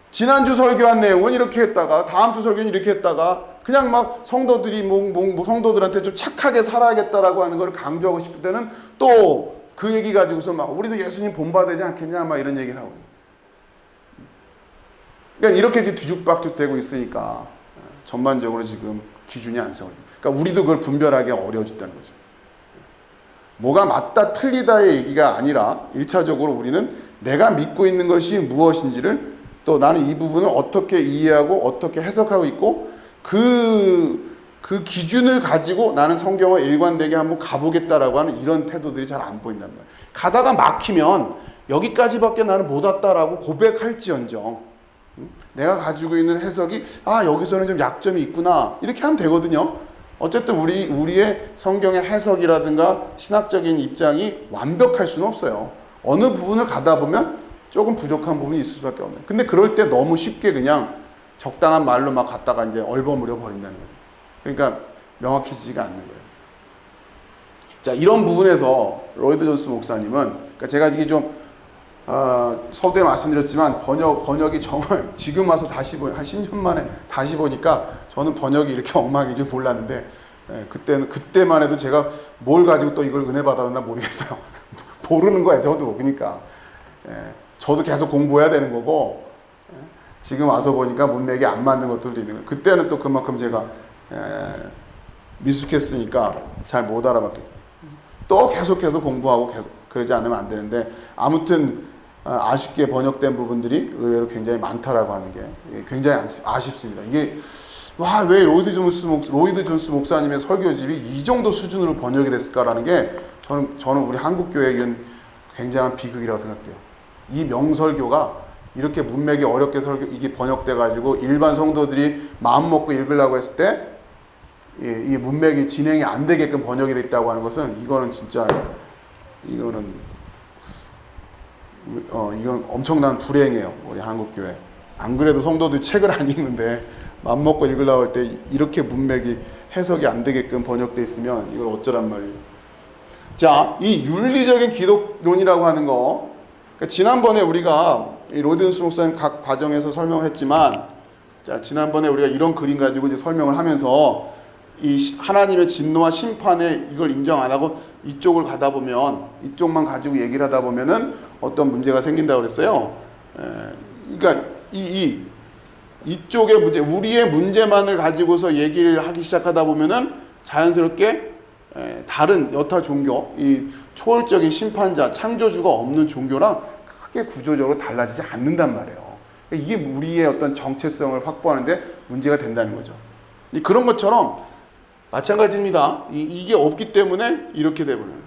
지난주 설교한 내용은 이렇게 했다가 다음 주 설교는 이렇게 했다가 그냥 막 성도들이 성도들한테 좀 착하게 살아야겠다라고 하는 걸 강조하고 싶을 때는 또 그 얘기 가지고서 막 우리도 예수님 본받아야 되지 않겠냐 막 이런 얘기를 하고. 그러니까 이렇게 뒤죽박죽 되고 있으니까 전반적으로 지금 기준이 안 서요. 그러니까 우리도 그걸 분별하기 어려워졌다는 거죠. 뭐가 맞다 틀리다의 얘기가 아니라 1차적으로 우리는 내가 믿고 있는 것이 무엇인지를 또 나는 이 부분을 어떻게 이해하고 어떻게 해석하고 있고 그 기준을 가지고 나는 성경을 일관되게 한번 가보겠다라고 하는 이런 태도들이 잘 안 보인단 말이에요. 가다가 막히면 여기까지밖에 나는 못 왔다라고 고백할지언정 내가 가지고 있는 해석이 여기서는 좀 약점이 있구나 이렇게 하면 되거든요. 어쨌든 우리의 성경의 해석이라든가 신학적인 입장이 완벽할 수는 없어요. 어느 부분을 가다 보면 조금 부족한 부분이 있을 수밖에 없는. 근데 그럴 때 너무 쉽게 그냥 적당한 말로 막 갖다가 이제 얼버무려 버린다는 거예요. 그러니까 명확해지지가 않는 거예요. 자, 이런 부분에서 로이드 존스 목사님은, 그러니까 제가 이게 좀 서두에 말씀드렸지만 번역이 정말 지금 와서 다시 한 10년 만에 다시 보니까 저는 번역이 이렇게 엉망인 줄 몰랐는데 그때만 해도 제가 뭘 가지고 또 이걸 은혜 받았나 모르겠어요. 모르는 거예요, 저도. 그러니까 저도 계속 공부해야 되는 거고 지금 와서 보니까 문맥이 안 맞는 것들도 있는 거예요. 그때는 또 그만큼 제가 미숙했으니까 잘 못 알아봤겠죠. 또 계속해서 공부하고 계속 그러지 않으면 안 되는데 아무튼 아쉽게 번역된 부분들이 의외로 굉장히 많다라고 하는 게 굉장히 아쉽습니다. 이게 왜 로이드 존스 목사님의 설교집이 이 정도 수준으로 번역이 됐을까라는 게 저는 우리 한국 교회에겐 굉장한 비극이라고 생각돼요. 이 명설교가 이렇게 문맥이 어렵게 이게 번역돼 가지고 일반 성도들이 마음 먹고 읽으려고 했을 때 이 문맥이 진행이 안 되게끔 번역이 됐다고 하는 것은 이건 엄청난 불행이에요. 우리 한국 교회. 안 그래도 성도들이 책을 안 읽는데 마음 먹고 읽으려고 할 때 이렇게 문맥이 해석이 안 되게끔 번역돼 있으면 이걸 어쩌란 말이에요. 자, 이 윤리적인 기독론이라고 하는 거, 그러니까 지난번에 우리가 이 로이드 존스 목사님 각 과정에서 설명을 했지만, 자, 지난번에 우리가 이런 그림 가지고 이제 설명을 하면서 이 하나님의 진노와 심판에 이걸 인정 안 하고 이쪽을 가다 보면, 이쪽만 가지고 얘기를 하다 보면은 어떤 문제가 생긴다고 그랬어요. 그러니까 이쪽의 문제, 우리의 문제만을 가지고서 얘기를 하기 시작하다 보면은 자연스럽게 다른 여타 종교, 이 초월적인 심판자, 창조주가 없는 종교랑 크게 구조적으로 달라지지 않는단 말이에요. 이게 우리의 어떤 정체성을 확보하는데 문제가 된다는 거죠. 그런 것처럼 마찬가지입니다. 이게 없기 때문에 이렇게 되버려요.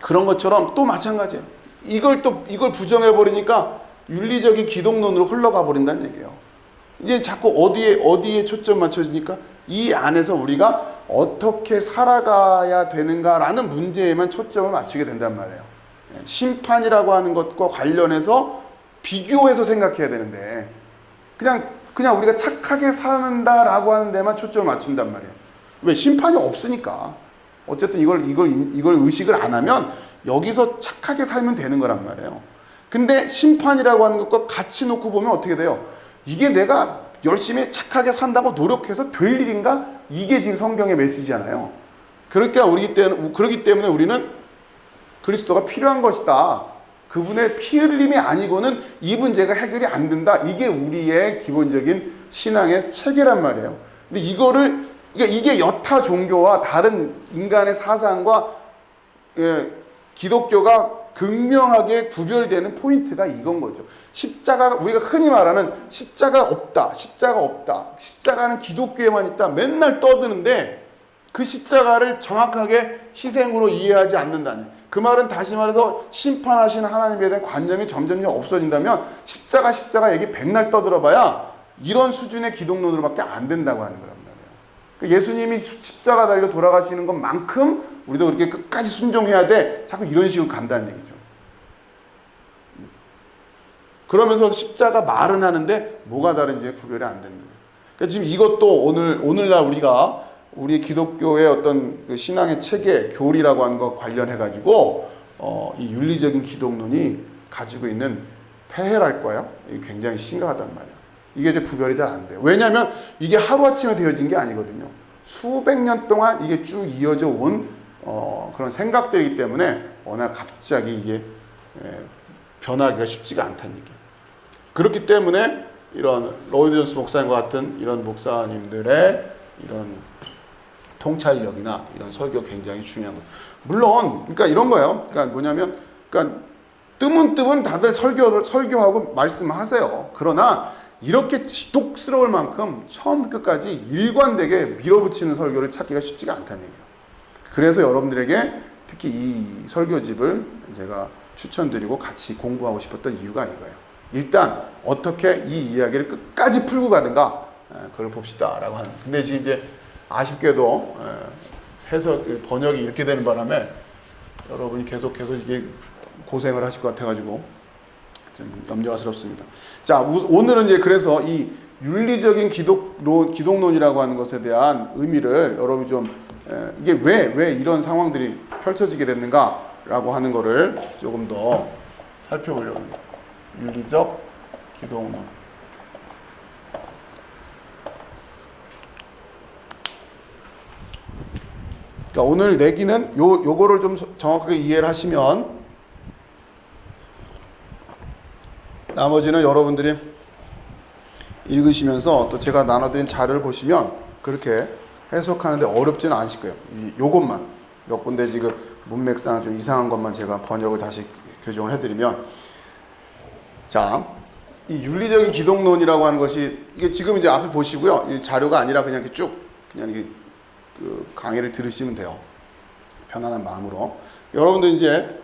그런 것처럼 또 마찬가지예요. 이걸 부정해버리니까 윤리적인 기독론으로 흘러가 버린다는 얘기예요. 이제 자꾸 어디에 초점 맞춰지니까 이 안에서 우리가 어떻게 살아가야 되는가라는 문제에만 초점을 맞추게 된단 말이에요. 심판이라고 하는 것과 관련해서 비교해서 생각해야 되는데 그냥 우리가 착하게 산다라고 하는 데만 초점을 맞춘단 말이에요. 왜? 심판이 없으니까. 어쨌든 이걸 의식을 안 하면 여기서 착하게 살면 되는 거란 말이에요. 근데 심판이라고 하는 것과 같이 놓고 보면 어떻게 돼요? 이게 내가 열심히 착하게 산다고 노력해서 될 일인가? 이게 지금 성경의 메시지잖아요. 그렇기 때문에 우리는 그리스도가 필요한 것이다. 그분의 피 흘림이 아니고는 이 문제가 해결이 안 된다. 이게 우리의 기본적인 신앙의 체계란 말이에요. 근데 이게 여타 종교와 다른 인간의 사상과 기독교가 극명하게 구별되는 포인트가 이건 거죠. 우리가 흔히 말하는 십자가 없다. 십자가는 기독교에만 있다. 맨날 떠드는데 그 십자가를 정확하게 희생으로 이해하지 않는다는. 그 말은 다시 말해서 심판하시는 하나님에 대한 관념이 점점 없어진다면 십자가 얘기 백날 떠들어봐야 이런 수준의 기독론으로밖에 안 된다고 하는 거란 말이에요. 예수님이 십자가 달려 돌아가시는 것만큼 우리도 그렇게 끝까지 순종해야 돼. 자꾸 이런 식으로 간다는 얘기죠. 그러면서 십자가 말은 하는데 뭐가 다른지 구별이 안 되는 거예요. 그러니까 지금 이것도 오늘날 우리 기독교의 어떤 그 신앙의 체계, 교리라고 하는 것 관련해가지고, 이 윤리적인 기독론이 가지고 있는 폐해랄까요? 이게 굉장히 심각하단 말이에요. 이게 이제 구별이 잘 안 돼요. 왜냐하면 이게 하루아침에 되어진 게 아니거든요. 수백 년 동안 이게 쭉 이어져 온, 그런 생각들이기 때문에 어느 갑자기 이게 변하기가 쉽지가 않다는 얘기예요. 그렇기 때문에 이런 로이드 존스 목사님과 같은 이런 목사님들의 이런 통찰력이나 이런 설교 굉장히 중요한 거예요. 물론, 그러니까 이런 거예요. 그러니까 뭐냐면, 그러니까 뜨문뜨문 다들 설교하고 말씀하세요. 그러나 이렇게 지독스러울 만큼 처음 끝까지 일관되게 밀어붙이는 설교를 찾기가 쉽지가 않다는 얘기예요. 그래서 여러분들에게 특히 이 설교집을 제가 추천드리고 같이 공부하고 싶었던 이유가 이거예요. 일단 어떻게 이 이야기를 끝까지 풀고 가든가 그걸 봅시다 라고 하는. 근데 지금 이제 아쉽게도 해석 번역이 이렇게 되는 바람에 여러분이 계속해서 이게 고생을 하실 것 같아가지고 좀 염려스럽습니다. 자, 오늘은 이제 그래서 이 윤리적인 기독론이라고 하는 것에 대한 의미를 여러분이 좀 이게 왜 이런 상황들이 펼쳐지게 됐는가라고 하는 거를 조금 더 살펴보려고 합니다. 윤리적 기독론. 그러니까 오늘 내기는 요거를 좀 정확하게 이해를 하시면 나머지는 여러분들이 읽으시면서 또 제가 나눠드린 자료를 보시면 그렇게 해석하는데 어렵지는 않으실 거예요. 요것만 몇 군데 지금 문맥상 좀 이상한 것만 제가 번역을 다시 교정을 해드리면, 자, 이 윤리적인 기독론이라고 하는 것이 이게 지금 이제 앞에 보시고요. 이 자료가 아니라 그냥 이렇게 쭉 그냥 이게 그 강의를 들으시면 돼요. 편안한 마음으로. 여러분들 이제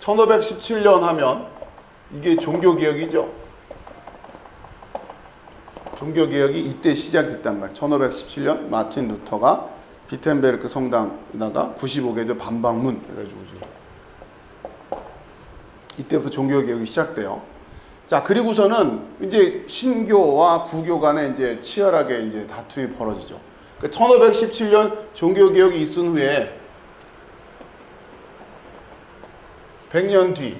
1517년 하면 이게 종교개혁이죠. 종교개혁이 이때 시작됐단 말이에요. 1517년 마틴 루터가 비텐베르크 성당에다가 95개조 반박문 해가지고 이때부터 종교개혁이 시작돼요. 자, 그리고서는 이제 신교와 구교 간에 이제 치열하게 이제 다툼이 벌어지죠. 그러니까 1517년 종교개혁이 있은 후에 100년 뒤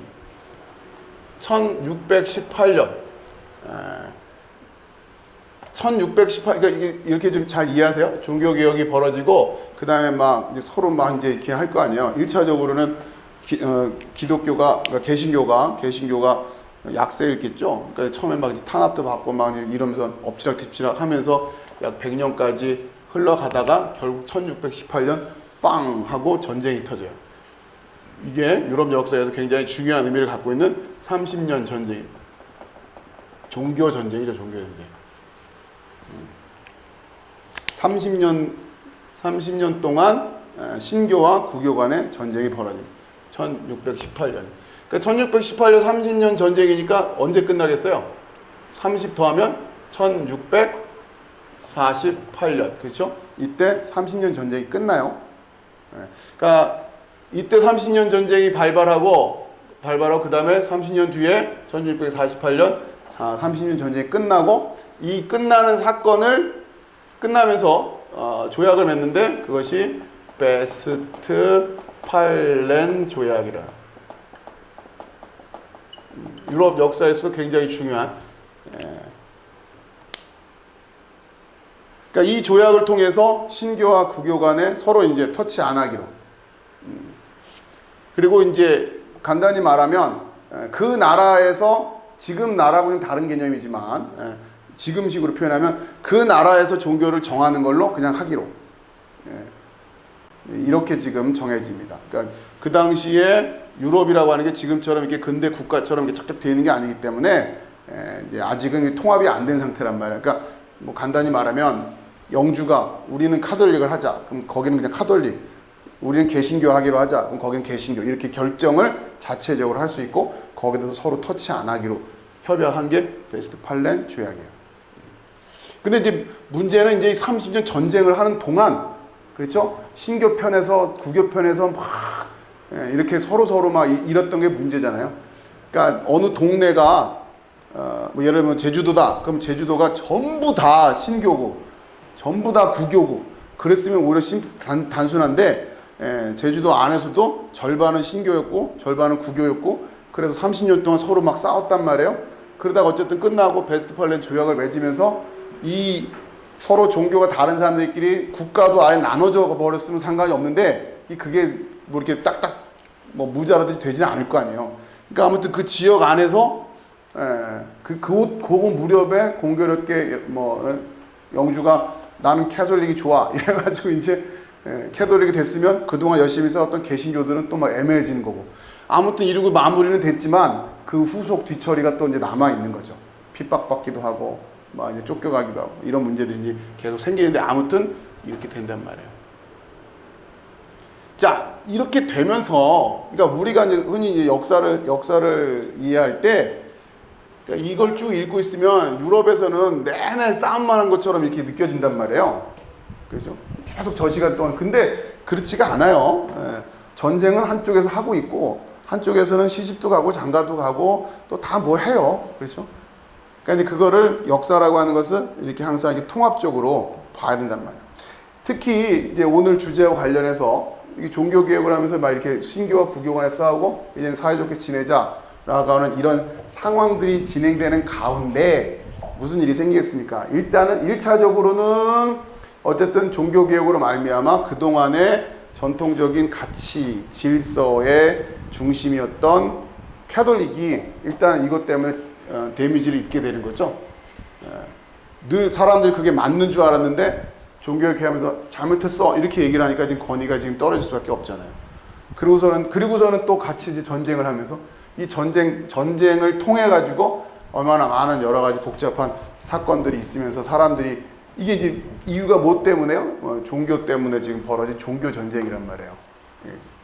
1618년 1618, 그러니까 이렇게 좀 잘 이해하세요? 종교개혁이 벌어지고, 그 다음에 막 이제 서로 막 이제 이렇게 할 거 아니에요? 1차적으로는 기독교가, 그러니까 개신교가 약세를 읽겠죠? 그러니까 처음에 막 탄압도 받고 막 이러면서 엎치락뒤치락 하면서 약 100년까지 흘러가다가 결국 1618년 빵! 하고 전쟁이 터져요. 이게 유럽 역사에서 굉장히 중요한 의미를 갖고 있는 30년 전쟁입니다. 종교 전쟁이죠, 종교 전쟁. 30년 동안 신교와 구교 간의 전쟁이 벌어집니다. 1618년. 그러니까 1618년 30년 전쟁이니까 언제 끝나겠어요? 30 더하면 1648년. 그렇죠? 이때 30년 전쟁이 끝나요. 그러니까 이때 30년 전쟁이 발발하고 그 다음에 30년 뒤에 1648년 30년 전쟁이 끝나고, 이 끝나는 사건을 끝나면서 조약을 맺는데 그것이 베스트팔렌 조약이라. 유럽 역사에서 굉장히 중요한. 그러니까 이 조약을 통해서 신교와 구교 간에 서로 이제 터치 안 하기로. 그리고 이제 간단히 말하면 그 나라에서, 지금 나라하고는 다른 개념이지만 지금식으로 표현하면 그 나라에서 종교를 정하는 걸로 그냥 하기로. 이렇게 지금 정해집니다. 그러니까 그 당시에 유럽이라고 하는 게 지금처럼 이렇게 근대 국가처럼 이렇게 착착 되어 있는 게 아니기 때문에 이제 아직은 통합이 안 된 상태란 말이에요. 그러니까 뭐 간단히 말하면 영주가 우리는 카톨릭을 하자. 그럼 거기는 그냥 카톨릭. 우리는 개신교 하기로 하자. 그럼 거기는 개신교. 이렇게 결정을 자체적으로 할 수 있고, 거기에 대해서 서로 터치 안 하기로 협약한 게 베스트팔렌 조약이에요. 근데 이제 문제는 이제 30년 전쟁을 하는 동안, 그렇죠? 신교 편에서 구교 편에서 막 이렇게 서로 막 이랬던 게 문제잖아요. 그러니까 어느 동네가 뭐 예를 들면 제주도다. 그럼 제주도가 전부 다 신교고, 전부 다 구교고, 그랬으면 오히려 단순한데, 제주도 안에서도 절반은 신교였고 절반은 구교였고, 그래서 30년 동안 서로 막 싸웠단 말이에요. 그러다가 어쨌든 끝나고 베스트팔렌 조약을 맺으면서 이 서로 종교가 다른 사람들끼리 국가도 아예 나눠져 버렸으면 상관이 없는데, 그게 뭐 이렇게 딱딱 뭐 무자라듯이 되지는 않을 거 아니에요. 그러니까 아무튼 그 지역 안에서 그 무렵에 공교롭게 뭐 영주가 나는 캐톨릭이 좋아 이래가지고 이제 캐톨릭이 됐으면 그동안 열심히 싸웠던 개신교들은 또 막 애매해지는 거고, 아무튼 이루고 마무리는 됐지만 그 후속 뒤처리가 또 이제 남아 있는 거죠. 핍박받기도 하고 막 이제 쫓겨가기도 하고 이런 문제들이 이제 계속 생기는데 아무튼 이렇게 된단 말이에요. 자, 이렇게 되면서 그러니까 우리가 이제 흔히 이제 역사를 이해할 때 그러니까 이걸 쭉 읽고 있으면 유럽에서는 내내 싸움만 한 것처럼 이렇게 느껴진단 말이에요. 그렇죠? 계속 저 시간 동안. 근데 그렇지가 않아요. 예. 전쟁은 한쪽에서 하고 있고 한쪽에서는 시집도 가고 장가도 가고 또 다 뭐 해요. 그렇죠? 그러니까 이제 그거를 역사라고 하는 것을 이렇게 항상 이렇게 통합적으로 봐야 된단 말이에요. 특히 이제 오늘 주제와 관련해서 종교 개혁을 하면서 막 이렇게 신교와 구교 간에 싸우고 이제 사이좋게 지내자라고 하는 이런 상황들이 진행되는 가운데 무슨 일이 생기겠습니까? 일단은 1차적으로는 어쨌든 종교 개혁으로 말미암아 그동안의 전통적인 가치, 질서의 중심이었던 캐톨릭이 일단 이것 때문에 데미지를 입게 되는 거죠. 늘 사람들이 그게 맞는 줄 알았는데 종교개혁하면서 잘못했어 이렇게 얘기를 하니까 지금 권위가 지금 떨어질 수밖에 없잖아요. 그리고서는 또 같이 이제 전쟁을 하면서 이 전쟁을 통해 가지고 얼마나 많은 여러 가지 복잡한 사건들이 있으면서 사람들이 이게 이제 이유가 뭐 때문에요? 종교 때문에 지금 벌어진 종교 전쟁이란 말이에요.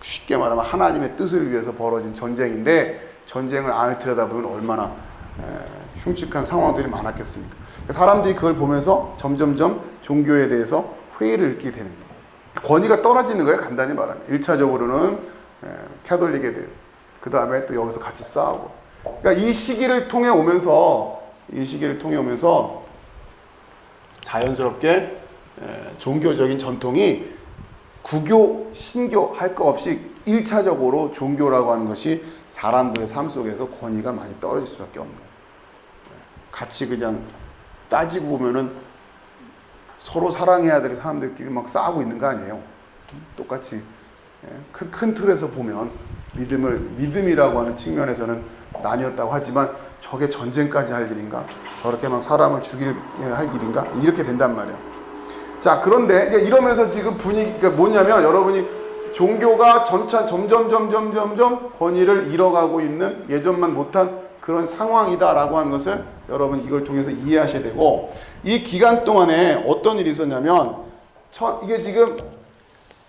쉽게 말하면 하나님의 뜻을 위해서 벌어진 전쟁인데 전쟁을 안을 들여다보면 얼마나 흉측한 상황들이 많았겠습니까? 사람들이 그걸 보면서 점점점 종교에 대해서 회의를 느끼게 되는 거예요. 권위가 떨어지는 거예요. 간단히 말하면 1차적으로는 캐톨릭에 대해서 그 다음에 또 여기서 같이 싸우고 그러니까 이 시기를 통해 오면서 자연스럽게 종교적인 전통이 구교, 신교 할 거 없이 1차적으로 종교라고 하는 것이 사람들의 삶 속에서 권위가 많이 떨어질 수밖에 없는 거예요. 같이 그냥 따지고 보면은 서로 사랑해야 될 사람들끼리 막 싸우고 있는 거 아니에요. 똑같이 큰 틀에서 보면 믿음이라고 하는 측면에서는 나뉘었다고 하지만 저게 전쟁까지 할 일인가? 저렇게 막 사람을 할 일인가? 이렇게 된단 말이에요. 자, 그런데 이러면서 지금 분위기가 뭐냐면 여러분이 종교가 점점 권위를 잃어가고 있는 예전만 못한 그런 상황이다라고 하는 것을 여러분 이걸 통해서 이해하셔야 되고 이 기간 동안에 어떤 일이 있었냐면 이게 지금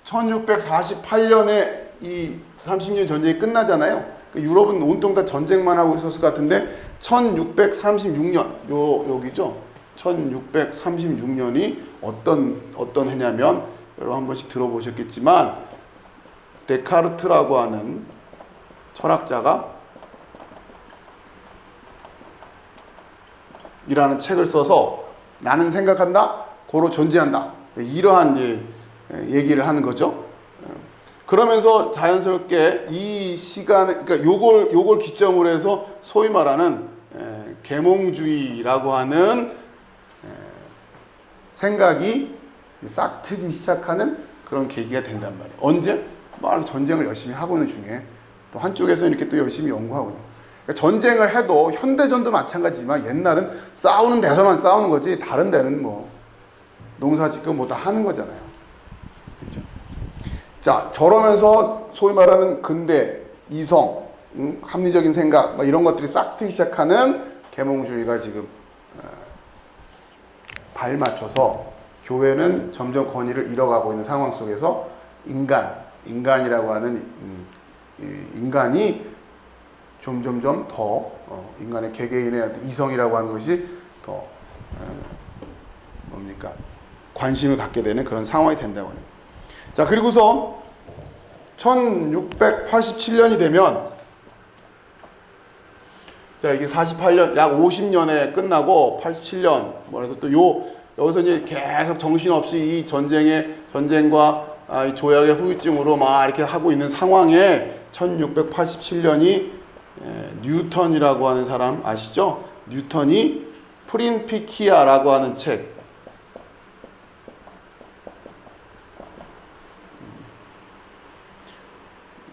1648년에 이 30년 전쟁이 끝나잖아요. 유럽은 온통 다 전쟁만 하고 있었을 것 같은데 1636년 여기죠. 1636년이 어떤 해냐면 여러분 한 번씩 들어보셨겠지만 데카르트라고 하는 철학자가 이라는 책을 써서 나는 생각한다, 고로 존재한다. 이러한 얘기를 하는 거죠. 그러면서 자연스럽게 이 시간에, 그러니까 요걸 기점으로 해서 소위 말하는 계몽주의라고 하는 생각이 싹 트기 시작하는 그런 계기가 된단 말이에요. 언제? 막 전쟁을 열심히 하고 있는 중에 또 한쪽에서 이렇게 또 열심히 연구하고 있는. 그러니까 전쟁을 해도 현대전도 마찬가지지만 옛날은 싸우는 데서만 싸우는 거지 다른 데는 뭐 농사 짓고 뭐 다 하는 거잖아요. 그렇죠? 자, 저러면서 소위 말하는 근대, 이성, 합리적인 생각 뭐 이런 것들이 싹 트기 시작하는 계몽주의가 지금 발맞춰서 교회는 점점 권위를 잃어가고 있는 상황 속에서 인간이라고 하는 인간이 점점점 더 인간의 개개인의 이성이라고 하는 것이 더 관심을 갖게 되는 그런 상황이 된다고 합니다. 자, 그리고서 1687년이 되면 자, 이게 48년, 약 50년에 끝나고 87년, 그래서 또 여기서 이제 계속 정신없이 이 전쟁과 이 조약의 후유증으로 막 이렇게 하고 있는 상황에 1687년이 뉴턴이라고 하는 사람 아시죠? 뉴턴이 프린피키아라고 하는 책.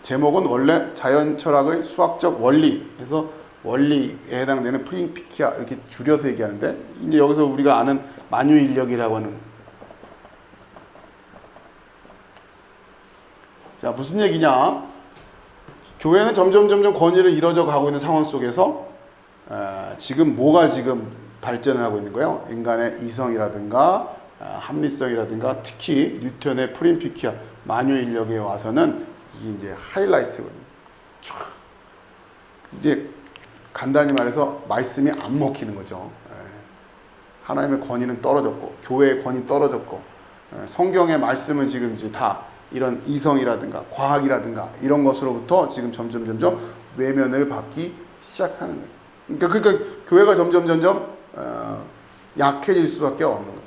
제목은 원래 자연철학의 수학적 원리 해서 원리에 해당되는 프린피키아 이렇게 줄여서 얘기하는데 이제 여기서 우리가 아는 만유인력이라고 하는 자 무슨 얘기냐 교회는 점점 권위를 잃어져 가고 있는 상황 속에서 지금 뭐가 지금 발전을 하고 있는 거예요? 인간의 이성이라든가 합리성이라든가 특히 뉴턴의 프린피키아 만유 인력에 와서는 이게 이제 하이라이트거든요. 이제 간단히 말해서 말씀이 안 먹히는 거죠. 하나님의 권위는 떨어졌고 교회의 권위 떨어졌고 성경의 말씀은 지금 이제 다 이런 이성이라든가 과학이라든가 이런 것으로부터 지금 점점 외면을 받기 시작하는 거예요. 그러니까 교회가 점점 약해질 수밖에 없는 거예요.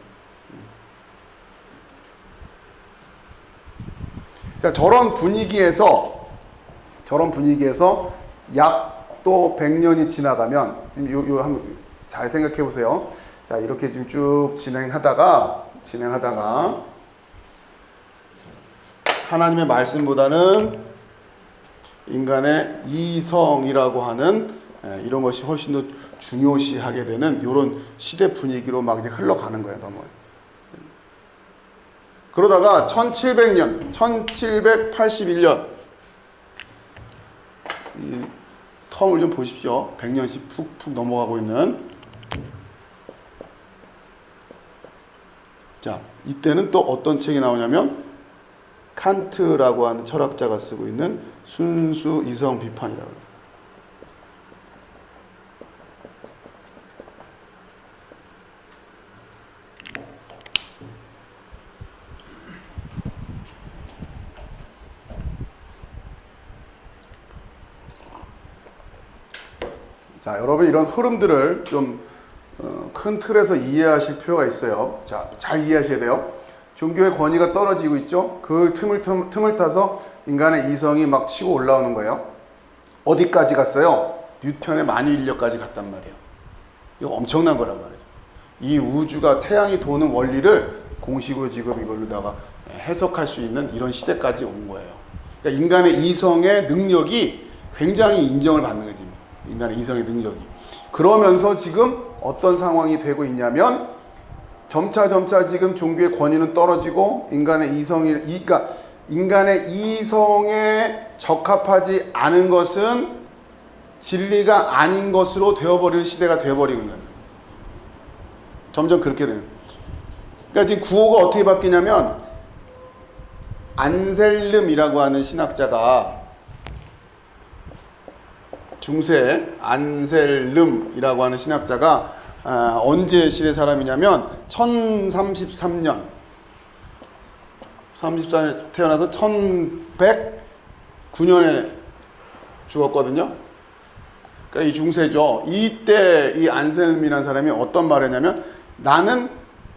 자, 저런 분위기에서 약 또 100년이 지나가면 지금 요 한번 잘 생각해 보세요. 자, 이렇게 지금 쭉 진행하다가 하나님의 말씀보다는 인간의 이성이라고 하는 이런 것이 훨씬 더 중요시하게 되는 이런 시대 분위기로 막 이제 흘러가는 거예요. 너무. 그러다가 1700년, 1781년 이 텀을 좀 보십시오. 100년씩 푹푹 넘어가고 있는. 자, 이때는 또 어떤 책이 나오냐면 칸트라고 하는 철학자가 쓰고 있는 순수 이성 비판이라고 해요. 자, 여러분 이런 흐름들을 좀 큰 틀에서 이해하실 필요가 있어요. 자, 잘 이해하셔야 돼요. 종교의 권위가 떨어지고 있죠. 그 틈을 타서 인간의 이성이 막 치고 올라오는 거예요. 어디까지 갔어요? 뉴턴의 만유 인력까지 갔단 말이에요. 이거 엄청난 거란 말이에요. 이 우주가 태양이 도는 원리를 공식으로 지금 이걸로다가 해석할 수 있는 이런 시대까지 온 거예요. 그러니까 인간의 이성의 능력이 굉장히 인정을 받는 거지. 인간의 이성의 능력이. 그러면서 지금 어떤 상황이 되고 있냐면 점차 지금 종교의 권위는 떨어지고 인간의 이성에 적합하지 않은 것은 진리가 아닌 것으로 되어버리는 시대가 되어버리는 거예요. 점점 그렇게 돼요. 그러니까 지금 구호가 어떻게 바뀌냐면 안셀름이라고 하는 신학자가 중세 안셀름이라고 하는 신학자가 언제 시대 사람이냐면 1033년 태어나서 1109년에 죽었거든요. 그러니까 이 중세죠. 이때 이 안셀름이라는 사람이 어떤 말을 했냐면 나는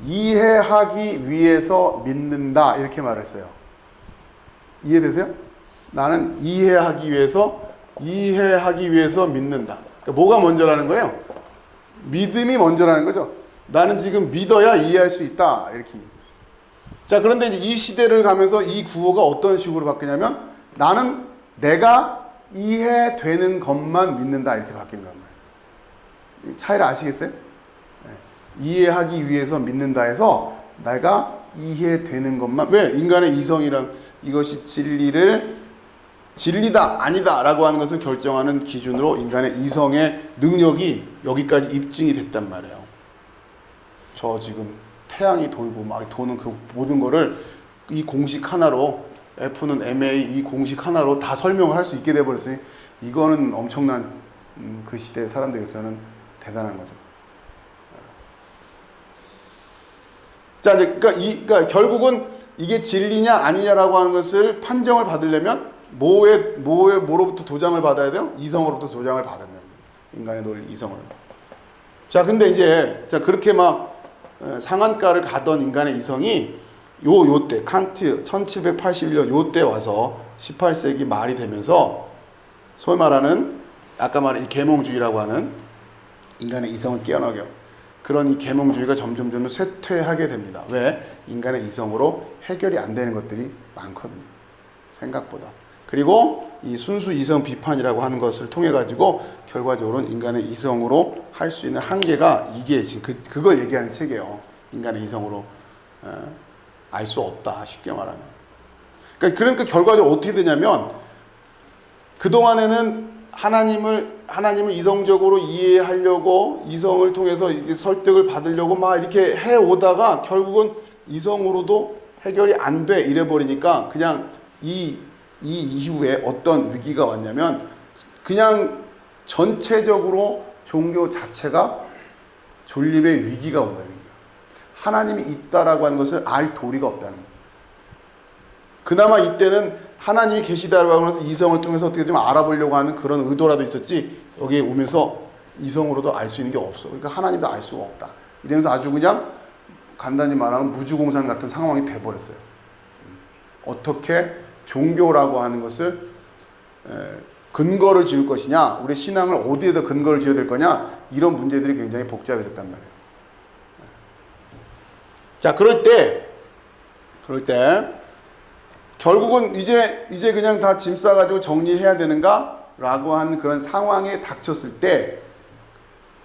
이해하기 위해서 믿는다 이렇게 말했어요. 이해되세요? 나는 이해하기 위해서 믿는다. 그러니까 뭐가 먼저라는 거예요? 믿음이 먼저라는 거죠. 나는 지금 믿어야 이해할 수 있다. 이렇게. 자, 그런데 이제 이 시대를 가면서 이 구호가 어떤 식으로 바뀌냐면 나는 내가 이해되는 것만 믿는다. 이렇게 바뀐 거란 말이에요. 차이를 아시겠어요? 네. 이해하기 위해서 믿는다 해서 내가 이해되는 것만. 왜? 인간의 이성이란 이것이 진리다 아니다 라고 하는 것을 결정하는 기준으로 인간의 이성의 능력이 여기까지 입증이 됐단 말이에요. 저 지금 태양이 돌고 막 도는 그 모든 거를 이 공식 하나로 F는 ma 이 공식 하나로 다 설명을 할 수 있게 돼버렸으니 이거는 엄청난 그 시대 사람들에게서는 대단한 거죠. 자, 그러니까 결국은 이게 진리냐 아니냐라고 하는 것을 판정을 받으려면 뭐로부터 도장을 받아야 돼요? 이성으로부터 도장을 받아야 돼요. 인간의 논리, 이성을. 자, 근데 이제, 그렇게 막 상한가를 가던 인간의 이성이 요때, 칸트 1781년 요때 와서 18세기 말이 되면서 소위 말하는, 아까 말한 이 계몽주의라고 하는 인간의 이성을 깨어나게 그런 이 계몽주의가 점점 쇠퇴하게 됩니다. 왜? 인간의 이성으로 해결이 안 되는 것들이 많거든요. 생각보다. 그리고 이 순수 이성 비판이라고 하는 것을 통해 가지고 결과적으로는 인간의 이성으로 할 수 있는 한계가 이게 지금 그걸 얘기하는 책이에요. 인간의 이성으로 알 수 없다. 쉽게 말하면. 그러니까 결과적으로 어떻게 되냐면 그동안에는 하나님을 이성적으로 이해하려고 이성을 통해서 설득을 받으려고 막 이렇게 해 오다가 결국은 이성으로도 해결이 안 돼 이래 버리니까 그냥 이 이후에 어떤 위기가 왔냐면 그냥 전체적으로 종교 자체가 존립의 위기가 온 거예요. 하나님이 있다라고 하는 것을 알 도리가 없다는 거예요. 그나마 이때는 하나님이 계시다라고 해서 이성을 통해서 어떻게 좀 알아보려고 하는 그런 의도라도 있었지, 여기에 오면서 이성으로도 알 수 있는 게 없어. 그러니까 하나님도 알 수가 없다. 이러면서 아주 그냥 간단히 말하면 무주공산 같은 상황이 돼버렸어요. 어떻게 종교라고 하는 것을 근거를 지을 것이냐, 우리 신앙을 어디에다 근거를 지어야 될 거냐, 이런 문제들이 굉장히 복잡해졌단 말이에요. 자, 그럴 때 결국은 이제 그냥 다 짐 싸가지고 정리해야 되는가? 라고 하는 그런 상황에 닥쳤을 때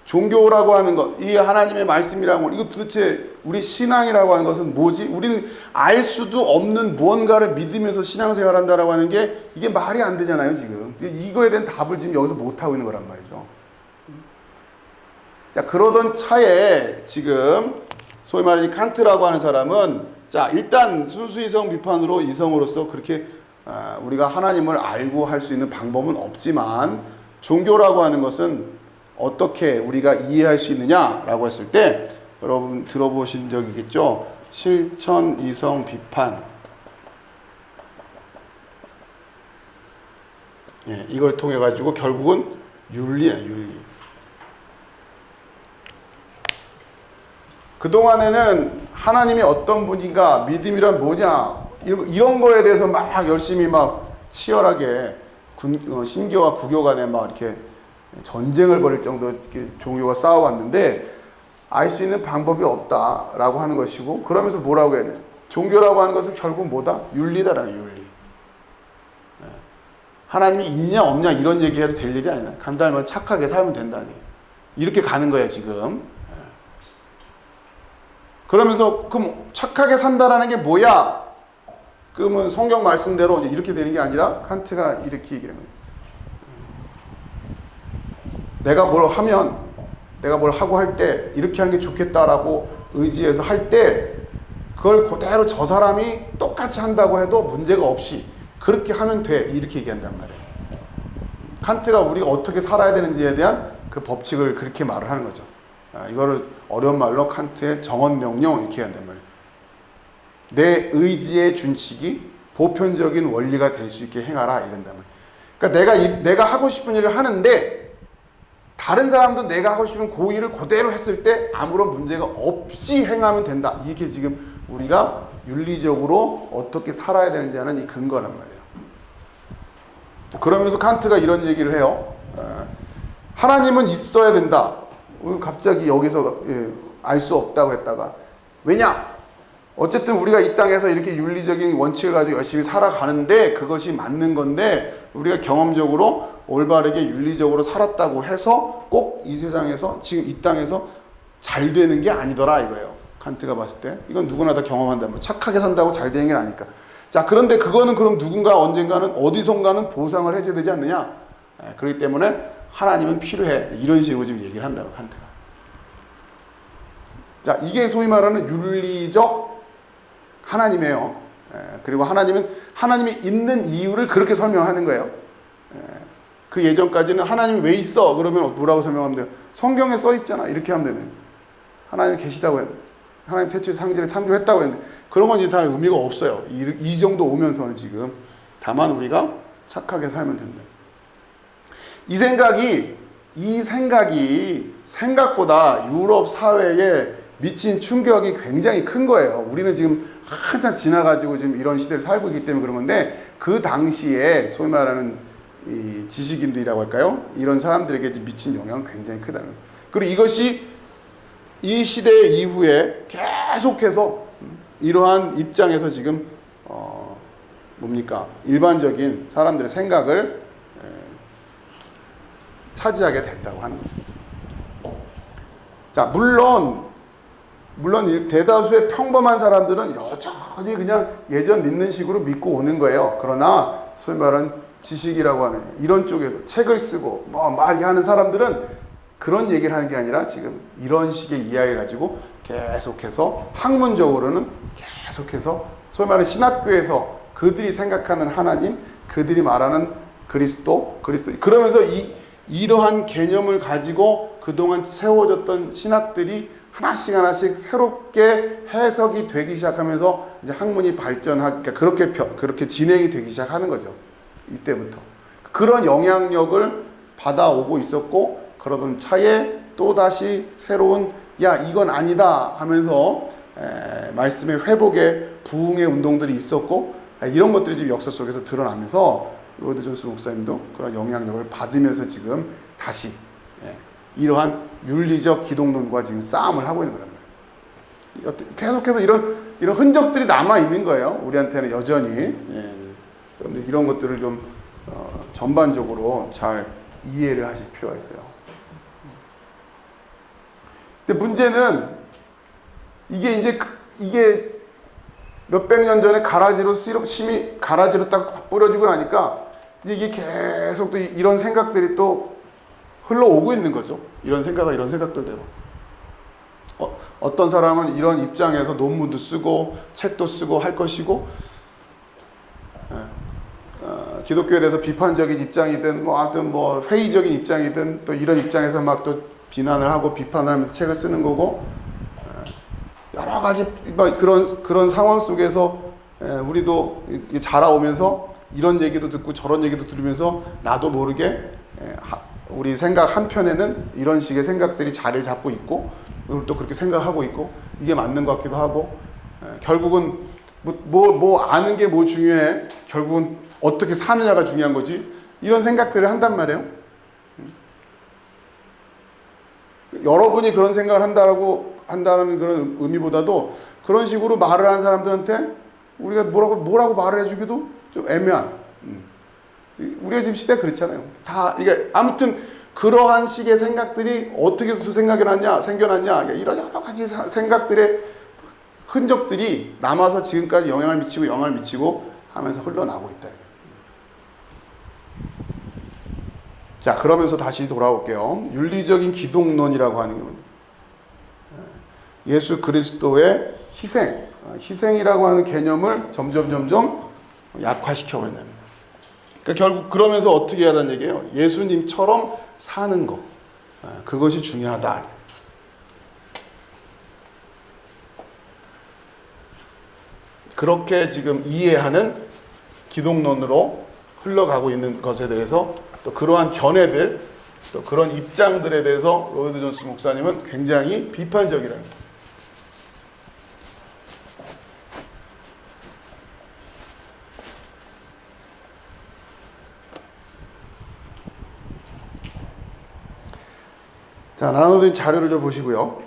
종교라고 하는 것, 이 하나님의 말씀이라고, 이거 도대체 우리 신앙이라고 하는 것은 뭐지? 우리는 알 수도 없는 무언가를 믿으면서 신앙생활한다라고 하는 게 이게 말이 안 되잖아요, 지금. 이거에 대한 답을 지금 여기서 못하고 있는 거란 말이죠. 자, 그러던 차에 지금 소위 말하는 칸트라고 하는 사람은, 자, 일단 순수 이성 비판으로 이성으로서 그렇게 우리가 하나님을 알고 할 수 있는 방법은 없지만 종교라고 하는 것은 어떻게 우리가 이해할 수 있느냐라고 했을 때, 여러분 들어보신 적 있겠죠? 실천 이성 비판. 예, 이걸 통해 가지고 결국은 윤리야, 윤리. 그동안에는 하나님이 어떤 분인가, 믿음이란 뭐냐, 이런 거에 대해서 막 열심히 막 치열하게 신교와 구교 간에 막 이렇게 전쟁을 벌일 정도로 이렇게 종교가 싸워왔는데 알 수 있는 방법이 없다라고 하는 것이고, 그러면서 뭐라고 해야 돼? 종교라고 하는 것은 결국 뭐다? 윤리다라는 윤리. 하나님이 있냐 없냐 이런 얘기해도 될 일이 아니야. 간단히 말하면 착하게 살면 된다니. 이렇게 가는 거야 지금. 그러면서 그럼 착하게 산다라는 게 뭐야? 그러면 성경 말씀대로 이렇게 되는 게 아니라 칸트가 이렇게 얘기를 합니다. 내가 뭘 하면, 내가 뭘 하고 할 때 이렇게 하는 게 좋겠다라고 의지해서 할 때 그걸 그대로 저 사람이 똑같이 한다고 해도 문제가 없이 그렇게 하면 돼, 이렇게 얘기한단 말이에요. 칸트가 우리가 어떻게 살아야 되는지에 대한 그 법칙을 그렇게 말을 하는 거죠. 이거를 어려운 말로 칸트의 정언명령 이렇게 한단 말이에요. 내 의지의 준칙이 보편적인 원리가 될 수 있게 행하라, 이런단 말이에요. 그러니까 내가 하고 싶은 일을 하는데 다른 사람도 내가 하고 싶은 그 일을 그대로 했을 때 아무런 문제가 없이 행하면 된다. 이게 지금 우리가 윤리적으로 어떻게 살아야 되는지 하는 이 근거란 말이에요. 그러면서 칸트가 이런 얘기를 해요. 하나님은 있어야 된다. 갑자기 여기서 알 수 없다고 했다가, 왜냐? 어쨌든 우리가 이 땅에서 이렇게 윤리적인 원칙을 가지고 열심히 살아가는데 그것이 맞는 건데, 우리가 경험적으로 올바르게 윤리적으로 살았다고 해서 꼭 이 세상에서 지금 이 땅에서 잘 되는 게 아니더라 이거예요. 칸트가 봤을 때 이건 누구나 다 경험한다면 착하게 산다고 잘 되는 게 아니니까. 자, 그런데 그거는 그럼 누군가 언젠가는 어디선가는 보상을 해줘야 되지 않느냐. 그렇기 때문에 하나님은 필요해, 이런 식으로 지금 얘기를 한다고 칸트가. 자, 이게 소위 말하는 윤리적 하나님이에요. 그리고 하나님이 있는 이유를 그렇게 설명하는 거예요. 그 예전까지는 하나님이 왜 있어? 그러면 뭐라고 설명하면 돼요? 성경에 써 있잖아. 이렇게 하면 되는. 하나님 계시다고 했는데, 하나님 태초에 상지를 창조했다고 했는데, 그런 건 이제 다 의미가 없어요. 이 정도 오면서는 지금. 다만 우리가 착하게 살면 된다. 이 생각이 생각보다 유럽 사회에 미친 충격이 굉장히 큰 거예요. 우리는 지금 한참 지나가지고 지금 이런 시대를 살고 있기 때문에 그런 건데, 그 당시에 소위 말하는 이 지식인들이라고 할까요? 이런 사람들에게 미친 영향은 굉장히 크다는 거예요. 그리고 이것이 이 시대 이후에 계속해서 이러한 입장에서 지금 일반적인 사람들의 생각을 차지하게 된다고 하는 거죠. 자, 물론 대다수의 평범한 사람들은 여전히 그냥 예전 믿는 식으로 믿고 오는 거예요. 그러나 소위 말하는 지식이라고 하는 이런 쪽에서 책을 쓰고 뭐 말하는 사람들은 그런 얘기를 하는 게 아니라 지금 이런 식의 이야기를 가지고 계속해서 학문적으로는 계속해서 소위 말하는 신학교에서 그들이 생각하는 하나님, 그들이 말하는 그리스도 그러면서 이러한 개념을 가지고 그동안 세워졌던 신학들이 하나씩 새롭게 해석이 되기 시작하면서 이제 학문이 발전하니까 그렇게 진행이 되기 시작하는 거죠. 이때부터 그런 영향력을 받아오고 있었고, 그러던 차에 또다시 새로운 이건 아니다 하면서 말씀의 회복의 부흥의 운동들이 있었고, 이런 것들이 지금 역사 속에서 드러나면서 로이드 존스 목사님도 그런 영향력을 받으면서 지금 다시 이러한 윤리적 기독론과 지금 싸움을 하고 있는 거란 말이에요. 계속해서 이런 흔적들이 남아 있는 거예요. 우리한테는 여전히. 이런 것들을 좀 전반적으로 잘 이해를 하실 필요가 있어요. 근데 문제는 이게 몇백 년 전에 심히 가라지로 딱 뿌려지고 나니까 이게 계속 또 이런 생각들이 또 흘러오고 있는 거죠. 이런 생각들대로. 어떤 사람은 이런 입장에서 논문도 쓰고 책도 쓰고 할 것이고, 기독교에 대해서 비판적인 입장이든 뭐 회의적인 입장이든 또 이런 입장에서 막 또 비난을 하고 비판을 하면서 책을 쓰는 거고, 여러 가지 그런 상황 속에서 우리도 자라오면서 이런 얘기도 듣고 저런 얘기도 들으면서 나도 모르게 우리 생각 한편에는 이런 식의 생각들이 자리를 잡고 있고, 또 그렇게 생각하고 있고, 이게 맞는 것 같기도 하고, 결국은 뭐 아는 게 뭐 중요해, 결국은 어떻게 사느냐가 중요한 거지, 이런 생각들을 한단 말이에요. 여러분이 그런 생각을 한다는 그런 의미보다도 그런 식으로 말을 하는 사람들한테 우리가 뭐라고 말을 해주기도 좀 애매한. 우리가 지금 시대가 그렇잖아요. 이게 아무튼 그러한 식의 생각들이 어떻게 생겨났냐, 이런 여러 가지 생각들의 흔적들이 남아서 지금까지 영향을 미치고 하면서 흘러나오고 있다. 자, 그러면서 다시 돌아올게요. 윤리적인 기독론이라고 하는 게 예수 그리스도의 희생이라고 하는 개념을 점점 약화시켜버린다. 그러니까 결국 그러면서 어떻게 하라는 얘기예요? 예수님처럼 사는 것, 그것이 중요하다. 그렇게 지금 이해하는 기독론으로 흘러가고 있는 것에 대해서, 또 그러한 견해들, 또 그런 입장들에 대해서 로이드 존스 목사님은 굉장히 비판적이라는 거예요. 자, 나눠진 자료를 좀 보시고요.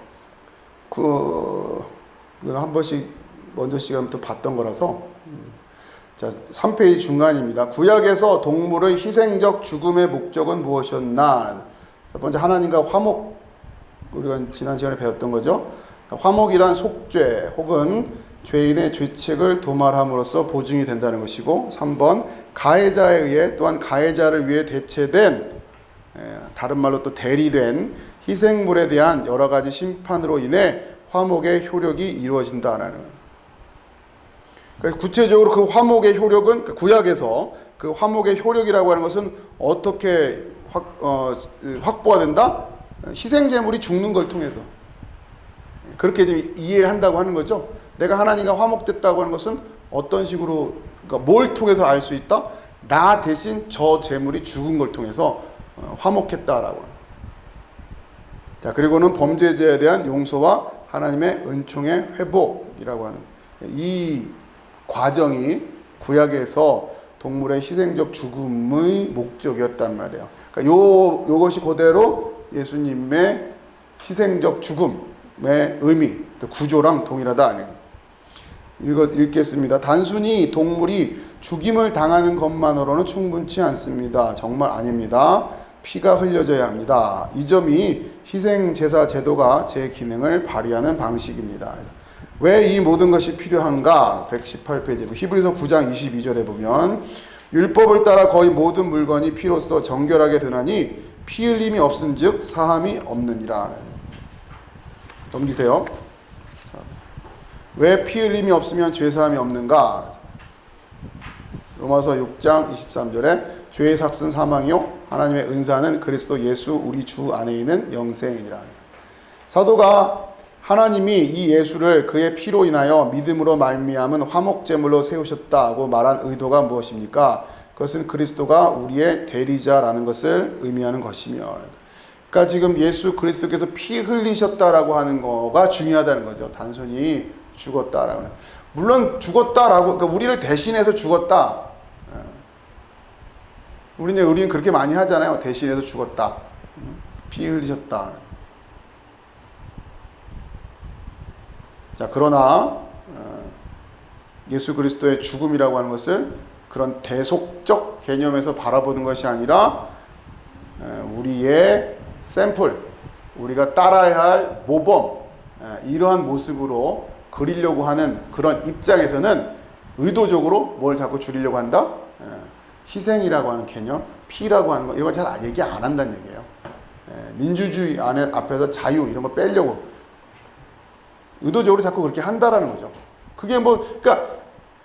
한 번씩 먼저 시간부터 봤던 거라서. 자, 3페이지 중간입니다. 구약에서 동물의 희생적 죽음의 목적은 무엇이었나? 첫 번째, 하나님과 화목. 우리가 지난 시간에 배웠던 거죠. 화목이란 속죄 혹은 죄인의 죄책을 도말함으로써 보증이 된다는 것이고, 3번, 가해자에 의해 또한 가해자를 위해 대체된, 다른 말로 또 대리된 희생물에 대한 여러 가지 심판으로 인해 화목의 효력이 이루어진다라는 거예요. 그러니까 구체적으로 그 화목의 효력은, 구약에서 그 화목의 효력이라고 하는 것은 어떻게 확보가 된다? 희생제물이 죽는 걸 통해서. 그렇게 좀 이해를 한다고 하는 거죠. 내가 하나님과 화목됐다고 하는 것은 어떤 식으로, 그러니까 뭘 통해서 알 수 있다? 나 대신 저 제물이 죽은 걸 통해서 화목했다라고 합니다. 자, 그리고는 범죄자에 대한 용서와 하나님의 은총의 회복이라고 하는 이 과정이 구약에서 동물의 희생적 죽음의 목적이었단 말이에요. 그러니까 요것이 그대로 예수님의 희생적 죽음의 의미, 구조랑 동일하다. 읽겠습니다. 단순히 동물이 죽임을 당하는 것만으로는 충분치 않습니다. 정말 아닙니다. 피가 흘려져야 합니다. 이 점이 희생제사 제도가 제 기능을 발휘하는 방식입니다. 왜 이 모든 것이 필요한가? 118페이지 히브리서 9장 22절에 보면 율법을 따라 거의 모든 물건이 피로써 정결하게 되나니 피 흘림이 없은즉 사함이 없느니라. 넘기세요. 왜 피 흘림이 없으면 죄 사함이 없는가? 로마서 6장 23절에 죄의 삭은 사망이요 하나님의 은사는 그리스도 예수 우리 주 안에 있는 영생이니라. 사도가 하나님이 이 예수를 그의 피로 인하여 믿음으로 말미암은 화목제물로 세우셨다고 말한 의도가 무엇입니까? 그것은 그리스도가 우리의 대리자라는 것을 의미하는 것이며, 그러니까 지금 예수 그리스도께서 피 흘리셨다라고 하는 거가 중요하다는 거죠. 단순히 죽었다라고. 물론 죽었다라고, 그러니까 우리를 대신해서 죽었다. 우리는 그렇게 많이 하잖아요. 대신해서 죽었다. 피 흘리셨다. 자, 그러나 예수 그리스도의 죽음이라고 하는 것을 그런 대속적 개념에서 바라보는 것이 아니라 우리의 샘플, 우리가 따라야 할 모범, 이러한 모습으로 그리려고 하는 그런 입장에서는 의도적으로 뭘 자꾸 줄이려고 한다? 희생이라고 하는 개념, 피라고 하는 거, 이런 거 잘 얘기 안 한다는 얘기예요. 민주주의 앞에서 자유 이런 거 빼려고 의도적으로 자꾸 그렇게 한다라는 거죠. 그게 그러니까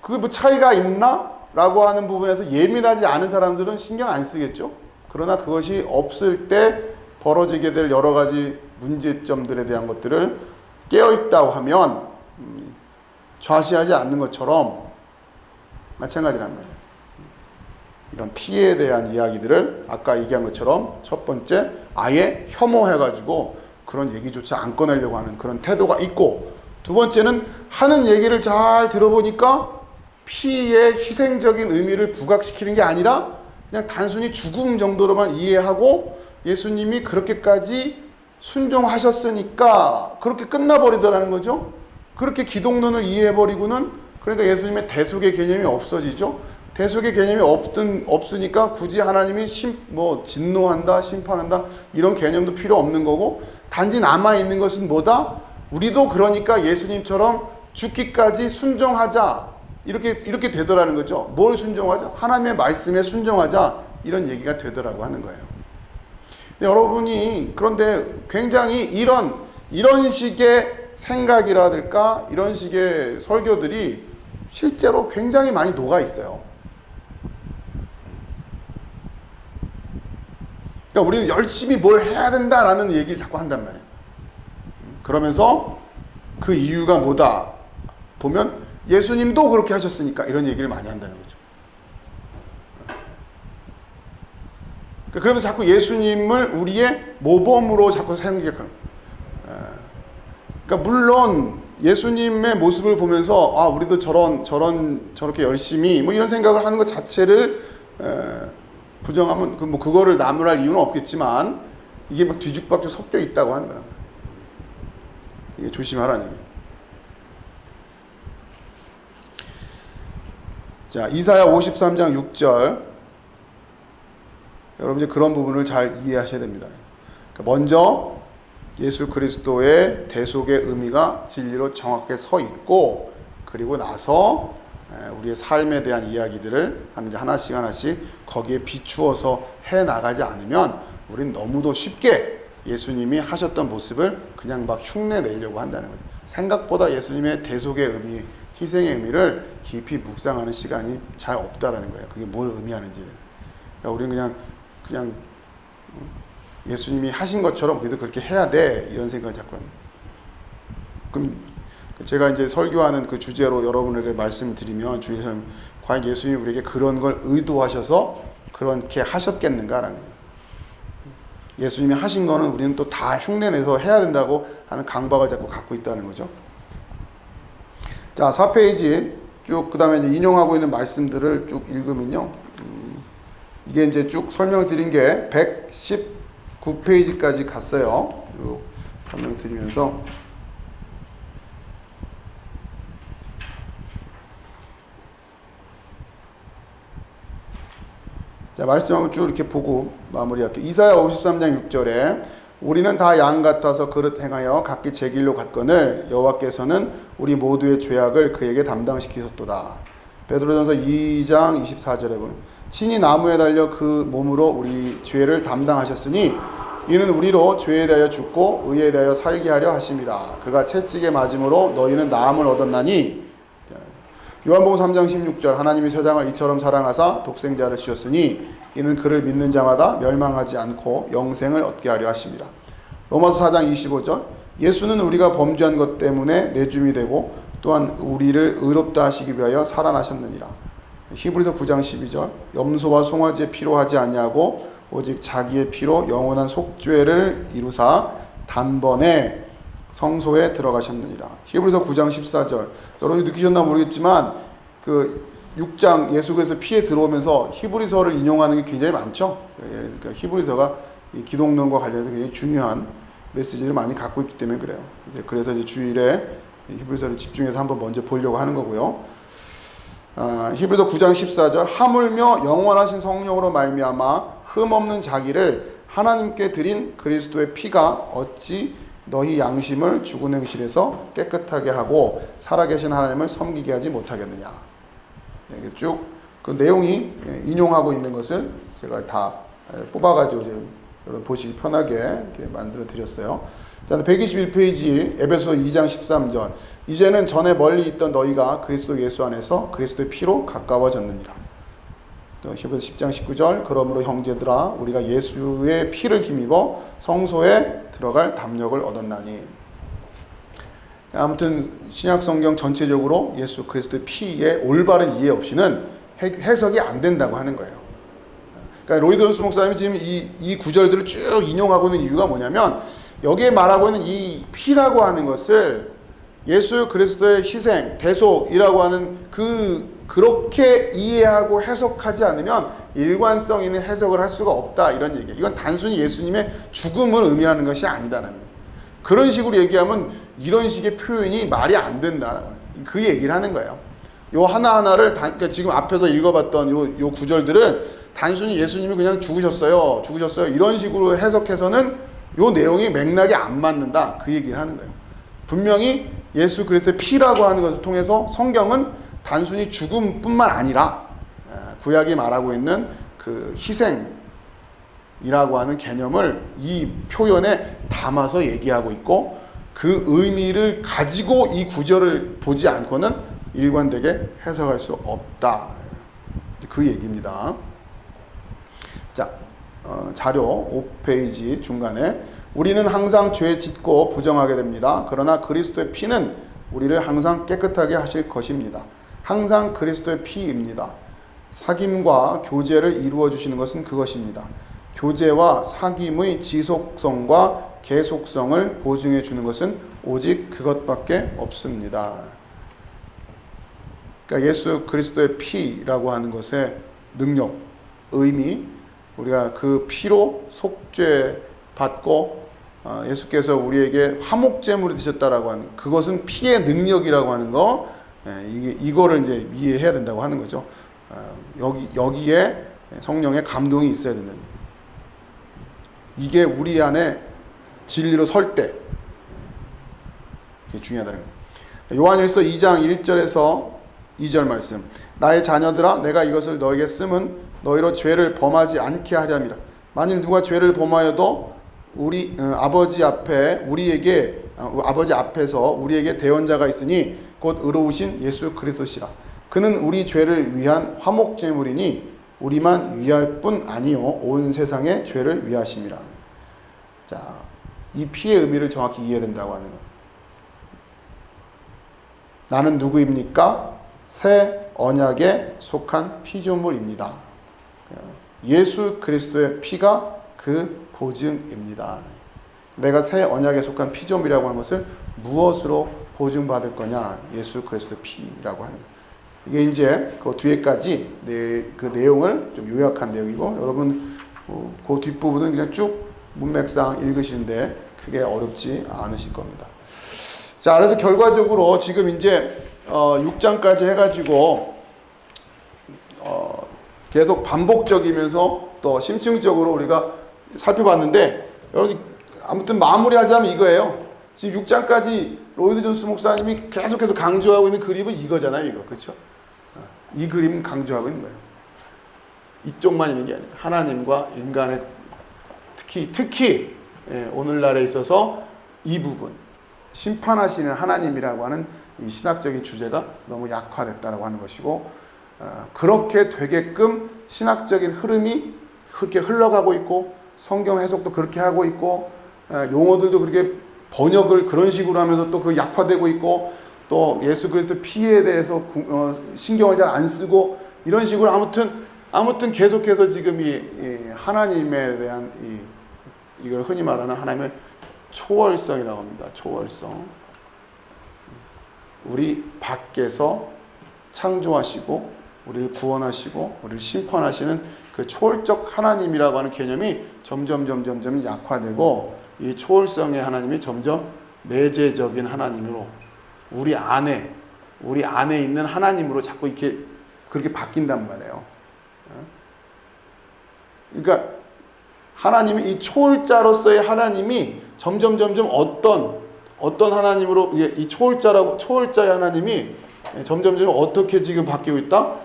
그게 뭐 차이가 있나? 라고 하는 부분에서 예민하지 않은 사람들은 신경 안 쓰겠죠. 그러나 그것이 없을 때 벌어지게 될 여러 가지 문제점들에 대한 것들을 깨어있다고 하면 좌시하지 않는 것처럼 마찬가지란 말이에요. 이런 피해에 대한 이야기들을 아까 얘기한 것처럼 첫 번째 아예 혐오해가지고 그런 얘기조차 안 꺼내려고 하는 그런 태도가 있고, 두 번째는 하는 얘기를 잘 들어보니까 피의 희생적인 의미를 부각시키는 게 아니라 그냥 단순히 죽음 정도로만 이해하고 예수님이 그렇게까지 순종하셨으니까 그렇게 끝나버리더라는 거죠. 그렇게 기독론을 이해해버리고는, 그러니까 예수님의 대속의 개념이 없어지죠. 대속의 개념이 없으니까 굳이 하나님이 진노한다, 심판한다 이런 개념도 필요 없는 거고, 단지 남아있는 것은 뭐다? 우리도 그러니까 예수님처럼 죽기까지 순종하자, 이렇게 되더라는 거죠. 뭘 순종하자? 하나님의 말씀에 순종하자, 이런 얘기가 되더라고 하는 거예요. 여러분이 그런데 굉장히 이런 식의 생각이라든가 이런 식의 설교들이 실제로 굉장히 많이 녹아 있어요. 그러니까 우리는 열심히 뭘 해야 된다라는 얘기를 자꾸 한단 말이에요. 그러면서 그 이유가 뭐다 보면 예수님도 그렇게 하셨으니까 이런 얘기를 많이 한다는 거죠. 그러면서 자꾸 예수님을 우리의 모범으로 자꾸 생각하는 거예요. 그러니까 물론 예수님의 모습을 보면서 우리도 저렇게 열심히 이런 생각을 하는 것 자체를 부정하면 그거를 나무랄 이유는 없겠지만 이게 막 뒤죽박죽 섞여 있다고 하는 거야. 이게 조심하라는 얘기예요. 자, 이사야 53장 6절. 여러분이 그런 부분을 잘 이해하셔야 됩니다. 그러니까 먼저 예수 그리스도의 대속의 의미가 진리로 정확하게 서 있고, 그리고 나서 우리의 삶에 대한 이야기들을 하나씩 거기에 비추어서 해나가지 않으면 우리는 너무도 쉽게 예수님이 하셨던 모습을 그냥 막 흉내 내려고 한다는 거죠. 생각보다 예수님의 대속의 의미, 희생의 의미를 깊이 묵상하는 시간이 잘 없다라는 거예요. 그게 뭘 의미하는지는. 그러니까 우리는 그냥 예수님이 하신 것처럼 우리도 그렇게 해야 돼, 이런 생각을 자꾸 합니다. 그럼 제가 이제 설교하는 그 주제로 여러분에게 말씀을 드리면, 주님께서 과연 예수님이 우리에게 그런 걸 의도하셔서 그렇게 하셨겠는가라는 거예요. 예수님이 하신 거는 우리는 또 다 흉내내서 해야 된다고 하는 강박을 자꾸 갖고 있다는 거죠. 자, 4페이지 쭉 그 다음에 이제 인용하고 있는 말씀들을 쭉 읽으면요. 이게 이제 쭉 설명드린 게 119페이지까지 갔어요. 쭉 설명드리면서. 자, 말씀 한번 쭉 이렇게 보고 마무리할게요. 이사야 53장 6절에 우리는 다 양 같아서 그릇 행하여 각기 제 길로 갔거늘 여호와께서는 우리 모두의 죄악을 그에게 담당시키셨도다. 베드로전서 2장 24절에 보면 친히 나무에 달려 그 몸으로 우리 죄를 담당하셨으니 이는 우리로 죄에 대하여 죽고 의에 대하여 살게 하려 하심이라. 그가 채찍에 맞음으로 너희는 나음을 얻었나니. 요한복음 3장 16절 하나님이 세상을 이처럼 사랑하사 독생자를 주셨으니 이는 그를 믿는 자마다 멸망하지 않고 영생을 얻게 하려 하심이라. 로마서 4장 25절 예수는 우리가 범죄한 것 때문에 내줌이 되고 또한 우리를 의롭다 하시기 위하여 살아나셨느니라. 히브리서 9장 12절 염소와 송아지의 피로 하지 아니하고 오직 자기의 피로 영원한 속죄를 이루사 단번에 성소에 들어가셨느니라. 히브리서 9장 14절 여러분이 느끼셨나 모르겠지만 그 6장 예수 그리스도 피에 들어오면서 히브리서를 인용하는 게 굉장히 많죠. 그러니까 히브리서가 이 기독론과 관련해서 굉장히 중요한 메시지를 많이 갖고 있기 때문에 그래요. 그래서 이제 주일에 히브리서를 집중해서 한번 먼저 보려고 하는 거고요. 히브리서 9장 14절 하물며 영원하신 성령으로 말미암아 흠없는 자기를 하나님께 드린 그리스도의 피가 어찌 너희 양심을 죽은 행실에서 깨끗하게 하고 살아계신 하나님을 섬기게 하지 못하겠느냐. 이렇게 쭉 그 내용이 인용하고 있는 것을 제가 다 뽑아가지고 여러분 보시기 편하게 이렇게 만들어 드렸어요. 자, 121페이지 에베소 2장 13절 이제는 전에 멀리 있던 너희가 그리스도 예수 안에서 그리스도의 피로 가까워졌느니라. 또 히브리서 10장 19절 그러므로 형제들아 우리가 예수의 피를 힘입어 성소에 들어갈 담력을 얻었나니. 아무튼 신약 성경 전체적으로 예수 그리스도의 피의 올바른 이해 없이는 해석이 안 된다고 하는 거예요. 그러니까 로이드 존스 목사님이 지금 이 구절들을 쭉 인용하고 있는 이유가 뭐냐면 여기에 말하고 있는 이 피라고 하는 것을 예수 그리스도의 희생, 대속이라고 하는 그렇게 이해하고 해석하지 않으면 일관성 있는 해석을 할 수가 없다 이런 얘기예요. 이건 단순히 예수님의 죽음을 의미하는 것이 아니다는 거예요. 그런 식으로 얘기하면 이런 식의 표현이 말이 안 된다. 그 얘기를 하는 거예요. 요 하나하나를 그러니까 지금 앞에서 읽어봤던 요 구절들을 단순히 예수님이 그냥 죽으셨어요 이런 식으로 해석해서는 요 내용이 맥락이 안 맞는다 그 얘기를 하는 거예요. 분명히 예수 그리스도의 피라고 하는 것을 통해서 성경은 단순히 죽음뿐만 아니라 구약이 말하고 있는 그 희생이라고 하는 개념을 이 표현에 담아서 얘기하고 있고 그 의미를 가지고 이 구절을 보지 않고는 일관되게 해석할 수 없다 그 얘기입니다. 자, 자료 5페이지 중간에 우리는 항상 죄 짓고 부정하게 됩니다. 그러나 그리스도의 피는 우리를 항상 깨끗하게 하실 것입니다. 항상 그리스도의 피입니다. 사귐과 교제를 이루어 주시는 것은 그것입니다. 교제와 사귐의 지속성과 계속성을 보증해 주는 것은 오직 그것밖에 없습니다. 그러니까 예수 그리스도의 피라고 하는 것의 능력, 의미, 우리가 그 피로 속죄 받고 예수께서 우리에게 화목제물이 되셨다라고 하는 그것은 피의 능력이라고 하는 거 이거를 이제 이해해야 된다고 하는 거죠. 여기에 성령의 감동이 있어야 된다. 이게 우리 안에 진리로 설 때 중요하다는 거예요. 요한일서 2장 1절에서 2절 말씀 나의 자녀들아 내가 이것을 너에게 쓰면 너희로 죄를 범하지 않게 하렴이라. 만일 누가 죄를 범하여도 우리 아버지 앞에서 우리에게 대언자가 있으니 곧 의로우신 예수 그리스도시라. 그는 우리 죄를 위한 화목제물이니 우리만 위할 뿐 아니요 온 세상의 죄를 위하심이라. 자, 이 피의 의미를 정확히 이해해야 된다고 하는 거예요. 나는 누구입니까? 새 언약에 속한 피조물입니다. 예수 그리스도의 피가 그 보증입니다. 내가 새 언약에 속한 피조물이라고 하는 것을 무엇으로 보증받을 거냐? 예수 그리스도의 피라고 하는 거예요. 이게 이제 그 뒤에까지 그 내용을 좀 요약한 내용이고 여러분 그 뒷부분은 그냥 쭉 문맥상 읽으시는데 크게 어렵지 않으실 겁니다. 자, 그래서 결과적으로 지금 이제 6장까지 해가지고 계속 반복적이면서 또 심층적으로 우리가 살펴봤는데 여러분 아무튼 마무리하자면 이거예요. 지금 6장까지 로이드 존스 목사님이 계속해서 강조하고 있는 그림은 이거잖아요. 이거 그렇죠? 이 그림 강조하고 있는 거예요. 이쪽만 있는 게 아니에요. 하나님과 인간의 특히 오늘날에 있어서 이 부분 심판하시는 하나님이라고 하는 이 신학적인 주제가 너무 약화됐다라고 하는 것이고, 그렇게 되게끔 신학적인 흐름이 그렇게 흘러가고 있고, 성경 해석도 그렇게 하고 있고, 용어들도 그렇게 번역을 그런 식으로 하면서 또 그 약화되고 있고, 또 예수 그리스도 피에 대해서 신경을 잘 안 쓰고, 이런 식으로 아무튼 계속해서 지금 이 하나님에 대한 이걸 흔히 말하는 하나님의 초월성이라고 합니다. 초월성. 우리 밖에서 창조하시고 우리를 구원하시고 우리를 심판하시는 그 초월적 하나님이라고 하는 개념이 점점 약화되고, 이 초월성의 하나님이 점점 내재적인 하나님으로, 우리 안에 있는 하나님으로 자꾸 이렇게 그렇게 바뀐단 말이에요. 그러니까 하나님이 이 초월자로서의 하나님이 점점 어떤 하나님으로, 이 초월자의 하나님이 점점 어떻게 지금 바뀌고 있다?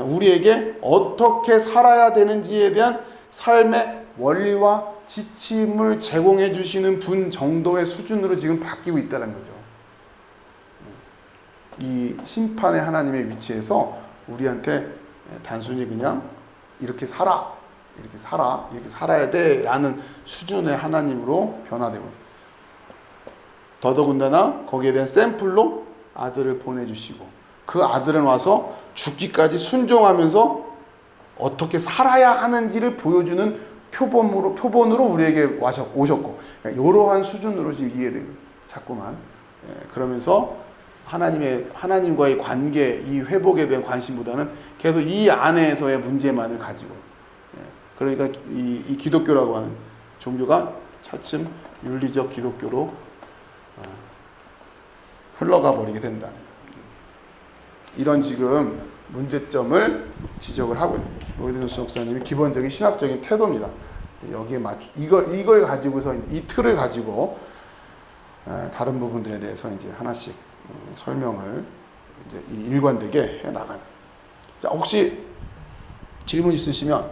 우리에게 어떻게 살아야 되는지에 대한 삶의 원리와 지침을 제공해 주시는 분 정도의 수준으로 지금 바뀌고 있다는 거죠. 이 심판의 하나님의 위치에서 우리한테 단순히 그냥 이렇게 살아야 돼 라는 수준의 하나님으로 변화되고, 더더군다나 거기에 대한 샘플로 아들을 보내주시고, 그 아들은 와서 죽기까지 순종하면서 어떻게 살아야 하는지를 보여주는 표본으로 우리에게 오셨고, 이러한 수준으로 지금 이해를 자꾸만, 그러면서 하나님과의 관계, 이 회복에 대한 관심보다는 계속 이 안에서의 문제만을 가지고, 그러니까 이 기독교라고 하는 종교가 차츰 윤리적 기독교로 흘러가 버리게 된다. 이런 지금 문제점을 지적을 하고 있는 로이드 목사님이 기본적인 신학적인 태도입니다. 여기에 이걸 가지고서 이 틀을 가지고 다른 부분들에 대해서 이제 하나씩 설명을 이제 일관되게 해 나가는. 자, 혹시 질문 있으시면